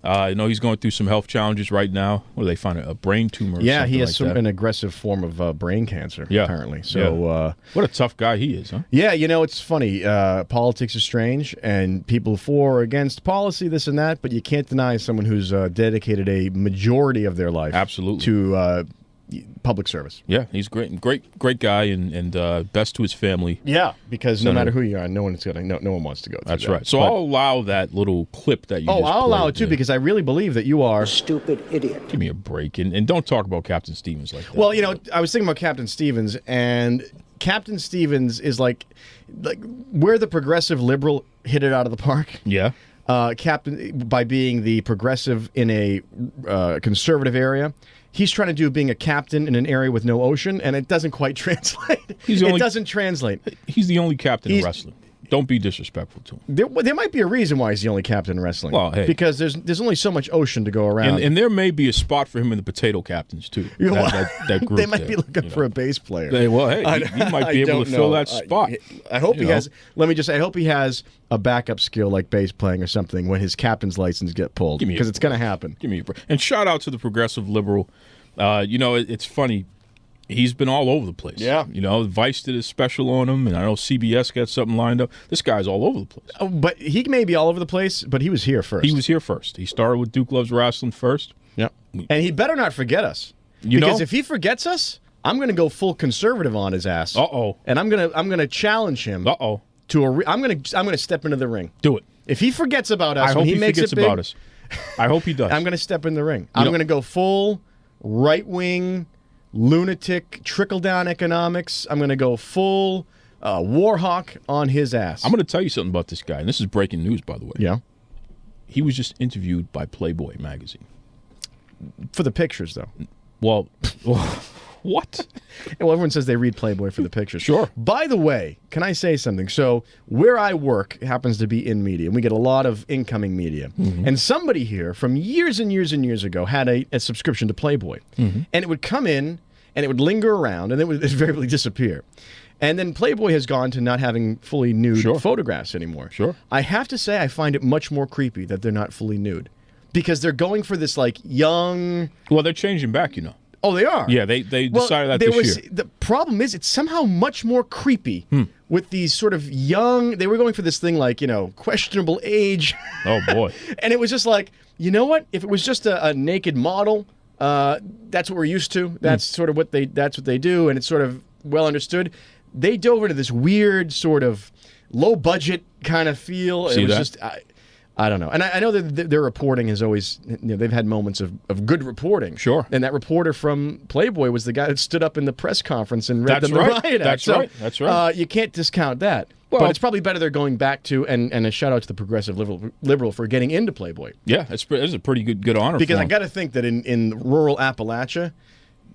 He's going through some health challenges right now. What do they find? A brain tumor or Yeah, he something has like that. an aggressive form of brain cancer, apparently. So, what a tough guy he is, huh? yeah, it's funny. Politics is strange, and people for or against policy, this and that, but you can't deny someone who's dedicated a majority of their life Absolutely. to public service. Yeah, he's great guy, and best to his family. Yeah, because Senator. no matter who you are, no one wants to go through That's that. right. So But- I'll allow that little clip that you just I'll allow played it too, there. because I really believe that you are. Stupid idiot. Give me a break, and don't talk about Captain Stevens like that. Well, I was thinking about Captain Stevens, and Captain Stevens is like where the progressive liberal hit it out of the park. Yeah. Captain, by being the progressive in a conservative area, he's trying to do being a captain in an area with no ocean, and it doesn't quite translate. It doesn't translate. He's the only captain in wrestling. Don't be disrespectful to him. There might be a reason why he's the only captain in wrestling. Well, hey. Because there's only so much ocean to go around. And there may be a spot for him in the potato captains, too. That group they might there, be looking for a bass player. He might be able to fill that spot. I hope he has. Let me just say, I hope he has a backup skill like bass playing or something when his captain's license get pulled, because it's going to happen. Give me a break. And shout out to the progressive liberal. It's funny. He's been all over the place. Yeah. Vice did a special on him, and I know CBS got something lined up. This guy's all over the place. Oh, but he may be all over the place, but he was here first. He was here first. He started with Duke Loves Rasslin first. Yeah. And he better not forget us. Because if he forgets us, I'm going to go full conservative on his ass. Uh-oh. And I'm going to challenge him. Uh-oh. I'm going to step into the ring. Do it. If he forgets about us, I hope when he he makes forgets it big, about us. I hope he does. I'm going to step in the ring. I'm going to go full right-wing lunatic trickle-down economics. I'm going to go full Warhawk on his ass. I'm going to tell you something about this guy, and this is breaking news, by the way. Yeah. He was just interviewed by Playboy magazine. For the pictures, though. Well, what? Well, everyone says they read Playboy for the pictures. Sure. By the way, can I say something? So where I work happens to be in media, and we get a lot of incoming media. Mm-hmm. And somebody here from years and years and years ago had a subscription to Playboy. Mm-hmm. And it would come in, and it would linger around, and it would invariably disappear. And then Playboy has gone to not having fully nude photographs anymore. Sure. I have to say I find it much more creepy that they're not fully nude. Because they're going for this, like, young... Well, they're changing back, Oh, they are? Yeah, they decided that this year. The problem is it's somehow much more creepy with these sort of young... They were going for this thing like, questionable age. Oh, boy. And it was just like, you know what? If it was just a naked model, that's what we're used to. That's sort of what they do, and it's sort of well understood. They dove into this weird sort of low-budget kind of feel. See it was that? just... I don't know. And I know that their reporting has always, they've had moments of good reporting. Sure. And that reporter from Playboy was the guy that stood up in the press conference and read them the riot act. That's right. That's right. You can't discount that. Well, but it's probably better they're going back to, and a shout out to the progressive liberal for getting into Playboy. Yeah, it's a pretty good honor Because for I him. got to think that in rural Appalachia,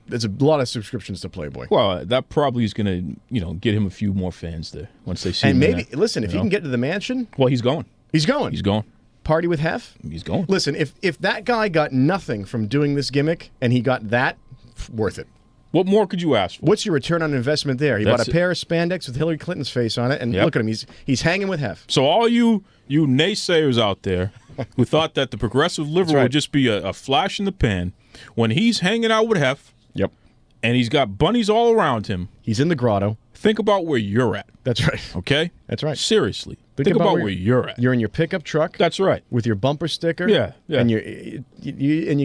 there's a lot of subscriptions to Playboy. Well, that probably is going to, get him a few more fans there once they see and him. maybe, listen, if he can get to the mansion. Well, he's going. He's going. He's going. Party with Hef? He's going. Listen, if that guy got nothing from doing this gimmick and he got that, worth it. What more could you ask for? What's your return on investment there? He That's bought a pair of spandex with Hillary Clinton's face on it, and look at him. He's hanging with Hef. So all you naysayers out there who thought that the progressive liberal would just be a flash in the pan, when he's hanging out with Hef, Yep. and he's got bunnies all around him, He's in the grotto. think about where you're at. That's right. Okay? That's right. Seriously. Think about where you're at. You're in your pickup truck. That's right. With your bumper sticker. Yeah. And you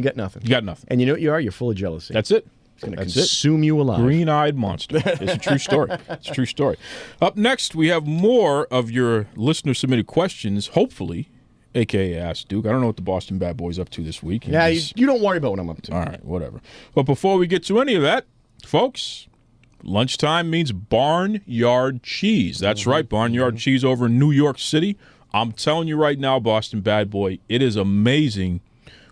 get nothing. You got nothing. And you know what you are? You're full of jealousy. That's it. It's going to That's consume you alive. Green-eyed monster. It's a true story. It's a true story. Up next, we have more of your listener-submitted questions, hopefully, a.k.a. Ask Duke. I don't know what the Boston Bad Boy's up to this week. Yeah, you don't worry about what I'm up to. All right, whatever. But before we get to any of that, folks, lunchtime means Barnyard cheese. That's right, Barnyard cheese over in New York City. I'm telling you right now, Boston Bad Boy, it is amazing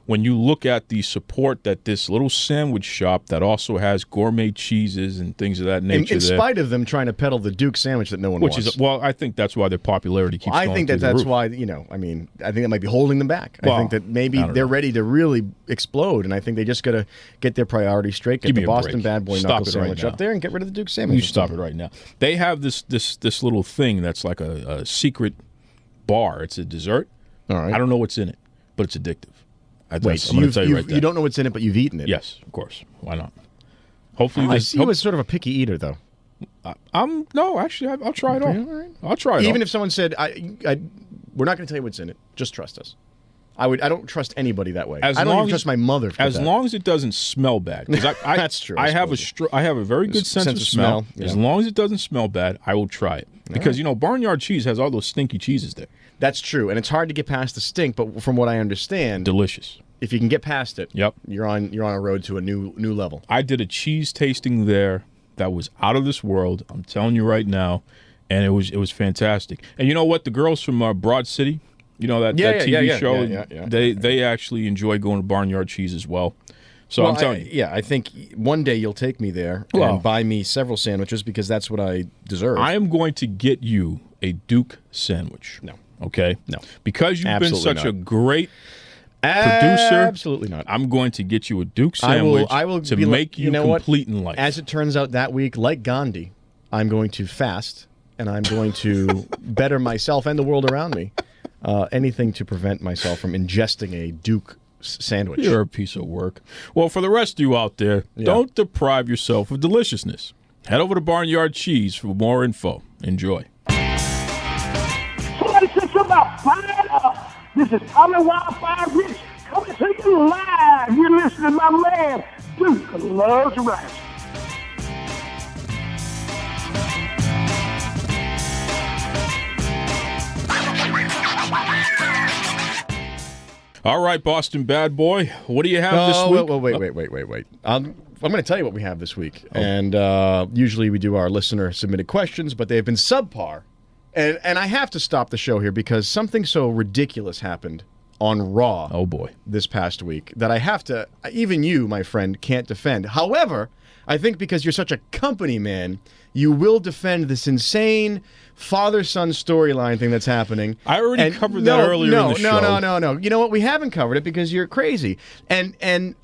when you look at the support that this little sandwich shop that also has gourmet cheeses and things of that nature. In spite of them trying to peddle the Duke sandwich that no one wants. I think that's why their popularity keeps going. I think that's why, I think that might be holding them back. I think that maybe they're ready to really explode, and I think they just got to get their priorities straight, get the Boston Bad Boy knuckle sandwich up there, and get rid of the Duke sandwich. You stop it right now. They have this little thing that's like a secret bar. It's a dessert. All right. I don't know what's in it, but it's addictive. Wait, so you don't know what's in it, but you've eaten it? Yes, of course. Why not? Hopefully, I see you as sort of a picky eater, though. No, actually, I'll try it all. Right. I'll try it. Even if someone said, "We're not going to tell you what's in it. Just trust us." I don't trust anybody that way. I don't even trust my mother. As long as it doesn't smell bad, that's true. I have a very good sense of smell. Yeah. As long as it doesn't smell bad, I will try it because Barnyard cheese has all those stinky cheeses there. That's true, and it's hard to get past the stink. But from what I understand, delicious. If you can get past it, yep, you're on a road to a new level. I did a cheese tasting there that was out of this world. I'm telling you right now, and it was fantastic. And you know what? The girls from Broad City, that TV show, they actually enjoy going to Barnyard Cheese as well. So I'm telling you, I think one day you'll take me there and buy me several sandwiches because that's what I deserve. I am going to get you a Duke sandwich. No. Okay? No. Because you've been such a great producer. Absolutely not. I'm going to get you a Duke sandwich I will to make you complete in life. As it turns out that week, like Gandhi, I'm going to fast and I'm going to better myself and the world around me. Anything to prevent myself from ingesting a Duke sandwich. You're a piece of work. Well, for the rest of you out there, don't deprive yourself of deliciousness. Head over to Barnyard Cheese for more info. Enjoy. Somebody said something about fire up. This is Tommy Wildfire Rich coming to you live. You're listening to my man, Duke Loves Rasslin. All right, Boston Bad Boy, what do you have this week? Wait. I'm going to tell you what we have this week. And usually we do our listener-submitted questions, but they've been subpar. And I have to stop the show here because something so ridiculous happened on Raw this past week that I have to, even you, my friend, can't defend. However, I think because you're such a company man, you will defend this insane father-son storyline thing that's happening. I already covered that earlier in the show. No. You know what? We haven't covered it because you're crazy. And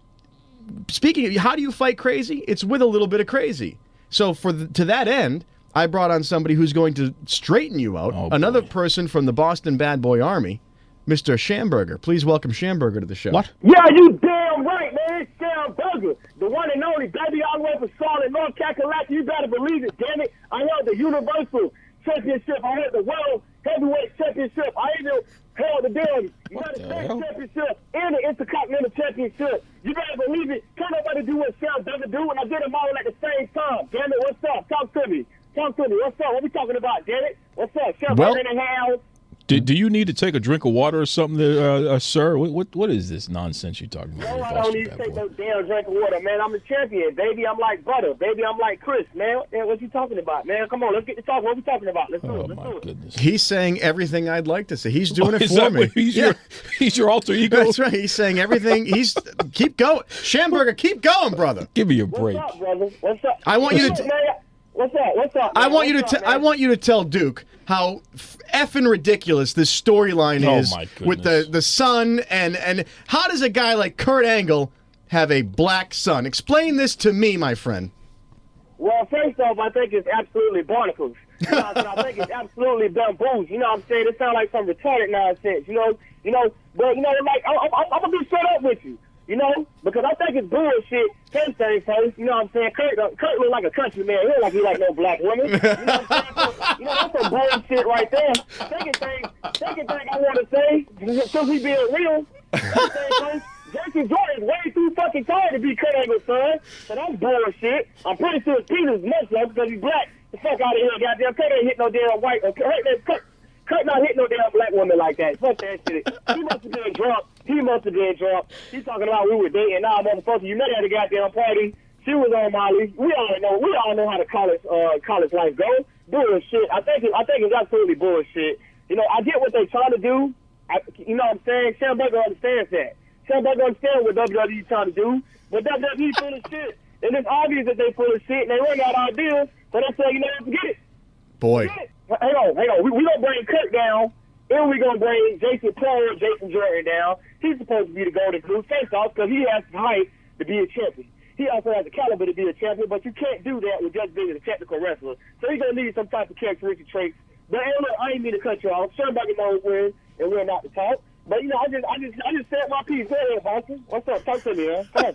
speaking of, how do you fight crazy? It's with a little bit of crazy. So to that end, I brought on somebody who's going to straighten you out. Another person from the Boston Bad Boy Army, Mr. Shamburger. Please welcome Shamburger to the show. What? Yeah, you damn right, man. It's Shamburger, the one and only, baby, all the way from Charlotte, North Carolina. You better believe it, damn it. I held the Universal Championship. I held the World Heavyweight Championship. I even held the damn United States Championship and the Intercontinental Championship. You better believe it. Can't nobody do what Sham doesn't do, and I did them all at the same time. Damn it, what's up? Talk to me. What's up? What we talking about, damn it? What's up? Shamburger in the house. Do you need to take a drink of water or something, there, sir? What is this nonsense you're talking about? No, I don't need to take no damn drink of water, man. I'm a champion, baby. I'm like butter. Baby, I'm like Chris, man. What you talking about, man? Come on, let's get to talk. What we talking about? Let's do it. Let's do it. Goodness. He's saying everything I'd like to say. He's doing it for me. He's your alter ego? That's right. He's saying everything. Keep going. Shamburger, keep going, brother. Give me a break. What's up, brother? What's up? I want you to... What's up? I want you to tell Duke how effing ridiculous this storyline is with the son and how does a guy like Kurt Angle have a black son? Explain this to me, my friend. Well, first off, I think it's absolutely barnacles. You know what I'm saying? I think it's absolutely bamboos. You know what I'm saying? It sounds like some retarded nonsense. But like I'm gonna be straight up with you. Because I think it's bullshit. First thing first, you know what I'm saying? Kurt look like a country man. He don't like he like no black woman. You know what I'm saying? That's some bullshit right there. Second thing I want to say, since we being real, Jason Jordan is way too fucking tired to be Kurt Angle's son. So that's bullshit. I'm pretty sure his penis is much less because he's black. The fuck out of here, goddamn. Kurt ain't hit no damn white. Kurt not hit no damn black woman like that. Fuck that shit. He must have been drunk. He's talking about we were dating. Nah, motherfucker, you met at a goddamn party. She was on Molly. We all know how the college life goes. Bullshit. I think it's absolutely bullshit. You know, I get what they're trying to do. You know what I'm saying? Shamburger understands that. Shamburger understands what WWE trying to do. But WWE full of shit. And it's obvious that they full of shit and they run out of ideas. So they say, you know, forget it. Boy. Forget it. Hang on. We gonna bring Kurt down. Then we gonna bring Jason Jordan down. He's supposed to be the golden blue face off because he has the height to be a champion. He also has the caliber to be a champion, but you can't do that with just being a technical wrestler. So he's gonna need some type of characteristic traits. But hey, look, I ain't mean to cut you off. Shamburger knows when and when not to talk. But you know, I just said my piece. Go ahead, Boston. What's up? Talk to me, man. Come on.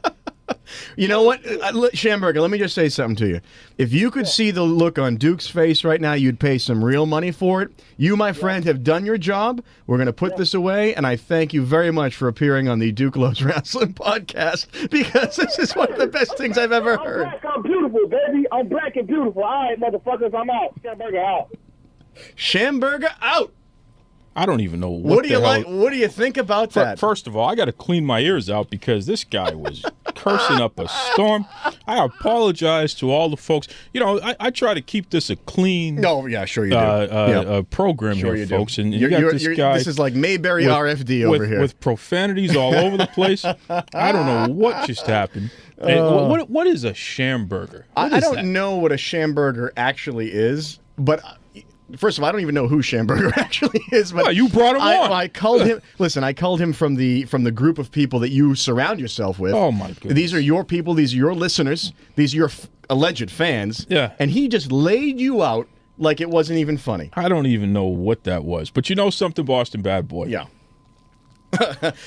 You know what, Shamburger, let me just say something to you. If you could see the look on Duke's face right now, you'd pay some real money for it. You, my friend, have done your job. We're going to put this away, and I thank you very much for appearing on the Duke Loves Rasslin podcast, because this is one of the best things I've ever heard. I'm black, I'm beautiful, baby. I'm black and beautiful. All right, motherfuckers, I'm out. Shamburger out. Shamburger out. I don't even know what the hell. What do you think about that? First of all, I got to clean my ears out because this guy was cursing up a storm. I apologize to all the folks. You know, I try to keep this a clean. No, yeah, sure you do. Program sure here, you folks, do. and you got this guy. This is like Mayberry RFD over here with profanities all over the place. I don't know what just happened. What is a Shamburger? I don't know what a Shamburger actually is, but. First of all, I don't even know who Shamburger actually is. But you brought him on. I called him. Listen, I called him from the group of people that you surround yourself with. Oh my goodness! These are your people. These are your listeners. These are your alleged fans. Yeah. And he just laid you out like it wasn't even funny. I don't even know what that was. But you know something, Boston Bad Boy? Yeah.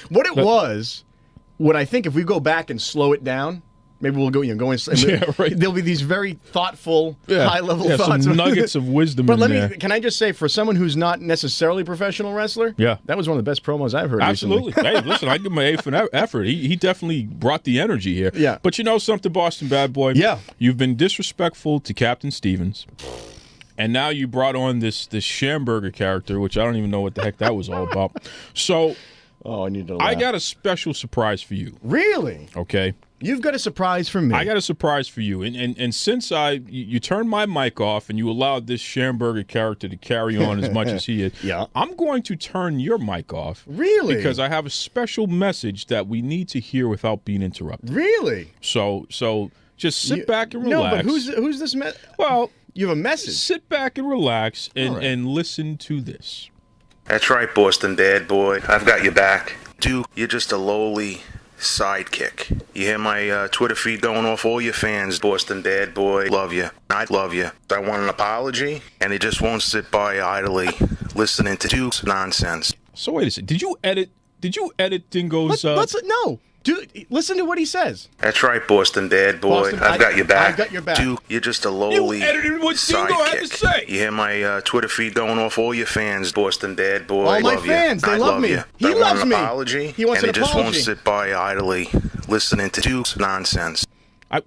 What it was, what I think if we go back and slow it down. Maybe we'll go and yeah, right. There'll be these very thoughtful, high-level thoughts. Some nuggets of wisdom but in there. Can I just say, for someone who's not necessarily a professional wrestler, that was one of the best promos I've heard Absolutely. recently. Hey, listen, I give him an A for effort. He definitely brought the energy here. Yeah. But you know something, Boston Bad Boy? Yeah. You've been disrespectful to Captain Stevens. And now you brought on this Shamburger character, which I don't even know what the heck that was all about. So I need to laugh. I got a special surprise for you. Really? Okay. You've got a surprise for me. I got a surprise for you. And since you turned my mic off and you allowed this Shamburger character to carry on as much as he is, I'm going to turn your mic off. Really? Because I have a special message that we need to hear without being interrupted. Really? So just sit back and relax. No, but who's this? Well, you have a message. Sit back and relax and listen to this. That's right, Boston Bad Boy. I've got your back. Duke, you're just a lowly sidekick. You hear my Twitter feed going off? All your fans, Boston Bad Boy, love you. I love you. I want an apology, and he just won't sit by idly listening to Duke's nonsense. So wait a second. Did you edit Dingo's? No. Dude, listen to what he says. That's right, Boston Bad Boy. I've got your back. I've got your back. Duke, you're just a lowly You edited what Dingo had to say. You hear my Twitter feed going off? All your fans, Boston Bad Boy, all my love fans, you. they love me. You. He I loves want an me. apology, He wants and an he just apology. won't sit by idly listening to Duke's nonsense.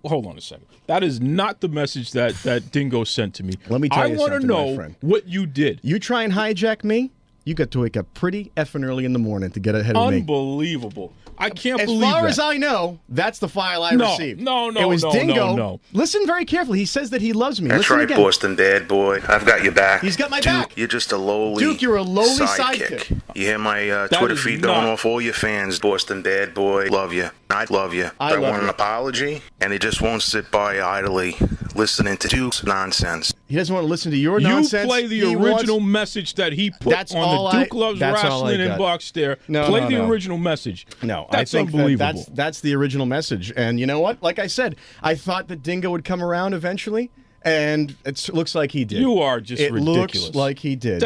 Hold on a second. That is not the message that Dingo sent to me. Let me tell you something, I want to know my friend. what you did. You try and hijack me, you got to wake up pretty effing early in the morning to get ahead of me. Unbelievable. I can't believe that. As far that. as I know, that's the file I received. No. It was Dingo. No. Listen very carefully. He says that he loves me. That's Listen right, again. Boston Bad Boy. I've got your back. He's got my Duke, back. You're just a lowly Duke, you're a lowly sidekick. You hear my Twitter feed going off? All your fans, Boston Bad Boy, love you. I love you. I want an apology, and he just won't sit by idly listening to Duke's nonsense. He doesn't want to listen to your nonsense. You play the original message that he put on the Duke Loves Rasslin inbox there. Play the original message. No, that's I think unbelievable. That's the original message. And you know what? Like I said, I thought that Dingo would come around eventually. And it looks like he did. You are just ridiculous. It looks like he did.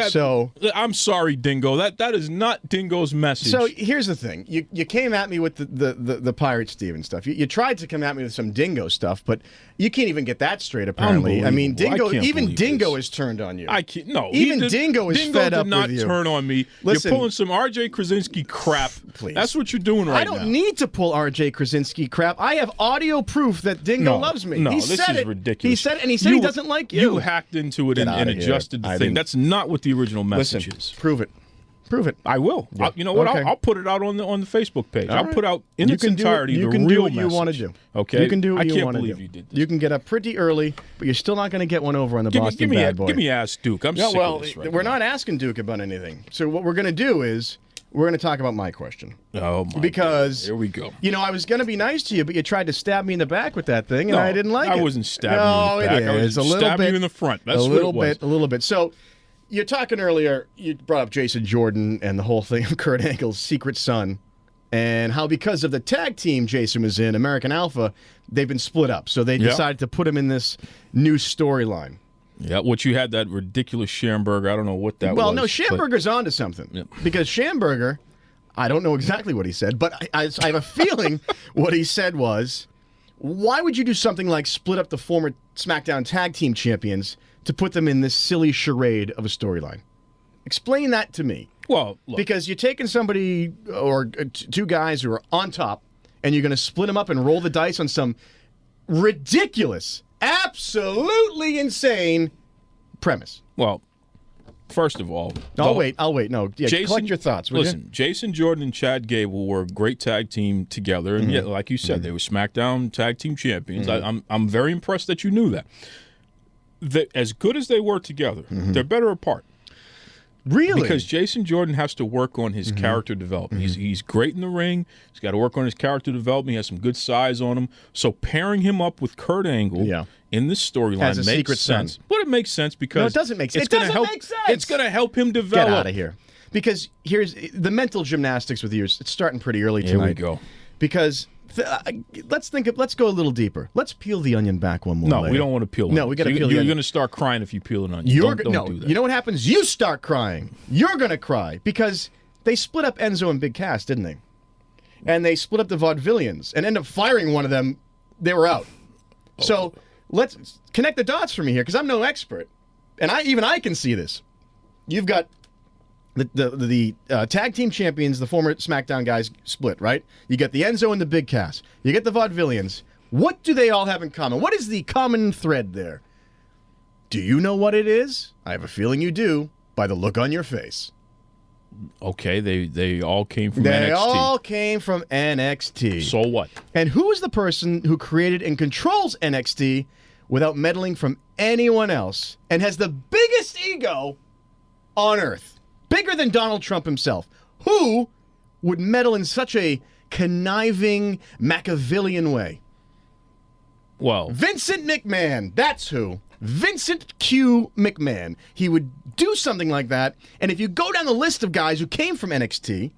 I'm sorry, Dingo. That is not Dingo's message. So here's the thing: you came at me with the Pirate Steven stuff. You tried to come at me with some Dingo stuff, but you can't even get that straight. Apparently, I mean, Dingo. Even Dingo is turned on you. I can't. No, even Dingo is fed up with you. Dingo did not turn on me. Listen, you're pulling some R.J. Krasinski crap. Please. That's what you're doing right now. I don't need to pull R.J. Krasinski crap. I have audio proof that Dingo loves me. No, he this said is it. ridiculous. He said it, and he said he doesn't like you. You hacked into it and adjusted the thing. That's not what the original message is. Prove it. Prove it. I will. Yeah. You know what? Okay. I'll put it out on the Facebook page. All I'll right. put out in its entirety the real message. You can do what you want to do. Okay? You can do what you want to do. I can't believe you did this. You can get up pretty early, but you're still not going to get one over on the Boston Bad Boy. Give me Ask Duke. I'm sick of this right we're now. not asking Duke about anything. So what we're going to do is we're going to talk about my question. Oh, my Because, God. Here we go. You know, I was going to be nice to you, but you tried to stab me in the back with that thing, and I didn't like it. I wasn't stabbing you in the back. I was stabbing you in the front. That's what it was. A little bit. So you're talking earlier, you brought up Jason Jordan and the whole thing of Kurt Angle's secret son, and how because of the tag team Jason was in, American Alpha, they've been split up. So they decided to put him in this new storyline. Yeah, which you had that ridiculous Shamburger. I don't know what that was. Well, no, Shamburger's onto something. Because Shamburger, I don't know exactly what he said, but I have a feeling what he said was, why would you do something like split up the former SmackDown Tag Team Champions to put them in this silly charade of a storyline? Explain that to me. Well, look. Because you're taking somebody or two guys who are on top, and you're going to split them up and roll the dice on some ridiculous, absolutely insane premise. Well, first of all, I'll wait. No, collect your thoughts. Listen, Jason Jordan and Chad Gable were a great tag team together, and yet, like you said, they were SmackDown Tag Team Champions. I'm very impressed that you knew that. As good as they were together, they're better apart. Really? Because Jason Jordan has to work on his character development. He's great in the ring. He's got to work on his character development. He has some good size on him. So pairing him up with Kurt Angle in this storyline makes sense. But it makes sense because no, it doesn't make sense. It's going to help him develop. Get out of here. Because here's the mental gymnastics with you. It's starting pretty early tonight. Here we go. Because let's go a little deeper. Let's peel the onion back one more layer. No, we don't want to peel it. No, we got to peel the onion. You're going to start crying if you peel it on. Don't do that. You know what happens? You start crying. You're going to cry because they split up Enzo and Big Cass, didn't they? And they split up the Vaudevillians and ended up firing one of them. They were out. So let's connect the dots for me here because I'm no expert. And I can see this. You've got the tag team champions, the former SmackDown guys, split, right? You get the Enzo and the Big Cass. You get the Vaudevillians. What do they all have in common? What is the common thread there? Do you know what it is? I have a feeling you do by the look on your face. Okay, they all came from NXT. They all came from NXT. So what? And who is the person who created and controls NXT without meddling from anyone else and has the biggest ego on earth? Bigger than Donald Trump himself. Who would meddle in such a conniving, Machiavellian way? Well, Vincent McMahon. That's who. Vincent Q. McMahon. He would do something like that. And if you go down the list of guys who came from NXT,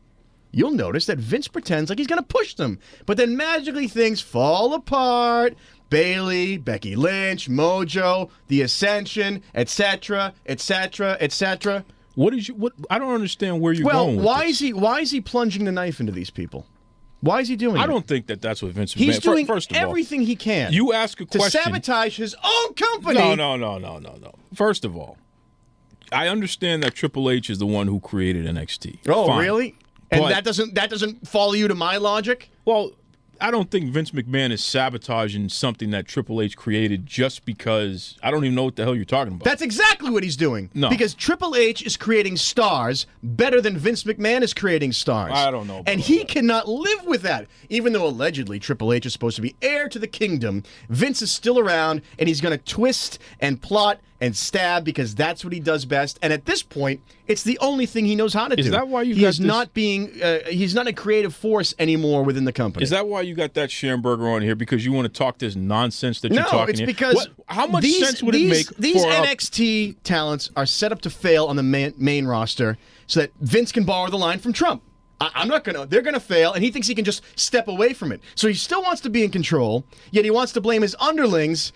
you'll notice that Vince pretends like he's going to push them. But then magically things fall apart. Bayley, Becky Lynch, Mojo, The Ascension, etc., etc., etc. What I don't understand where you're going with this. Why is he plunging the knife into these people? Why is he doing it? I don't think that's what Vince McMahon... He's doing first of all, everything he can. You ask a question... to sabotage his own company. No. First of all, I understand that Triple H is the one who created NXT. Oh, Fine. really? And But- that doesn't follow you to my logic? Well, I don't think Vince McMahon is sabotaging something that Triple H created just because... I don't even know what the hell you're talking about. That's exactly what he's doing. No. Because Triple H is creating stars better than Vince McMahon is creating stars. I don't know about And he cannot live with that. Even though allegedly Triple H is supposed to be heir to the kingdom, Vince is still around and he's going to twist and plot and stab because that's what he does best. And at this point, it's the only thing he knows how to do. Is that why he's not a creative force anymore within the company? Is that why you got that Shamburger on here? Because you want to talk this nonsense that you're talking No, it's here? because how much sense would it make these for NXT talents are set up to fail on the main roster so that Vince can borrow the line from Trump. I'm not going to. They're going to fail, and he thinks he can just step away from it. So he still wants to be in control, yet he wants to blame his underlings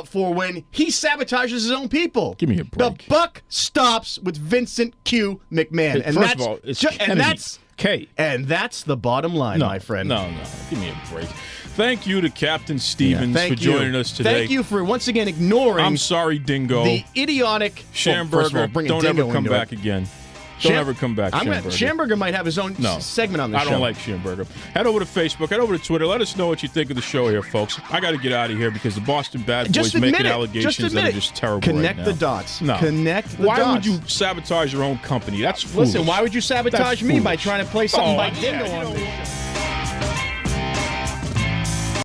for when he sabotages his own people. Give me a break. The buck stops with Vincent Q. McMahon. And First of all, it's Kennedy. K. And that's the bottom line, my friend. No. Give me a break. Thank you to Captain Stevens for joining us today. Thank you for once again ignoring I'm sorry, Dingo. the idiotic Shamburger, first of all, bring a don't dingo ever come into back it. again. Don't ever come back, Shamburger. Shamburger might have his own segment on the show. I don't like Shamburger. Head over to Facebook. Head over to Twitter. Let us know what you think of the show here, folks. I got to get out of here because the Boston Bad Boys making allegations that are just terrible Connect right now. the dots. No. Connect the dots. Why would you sabotage your own company? That's foolish. Listen, why would you sabotage me by trying to play something by Dingo on me?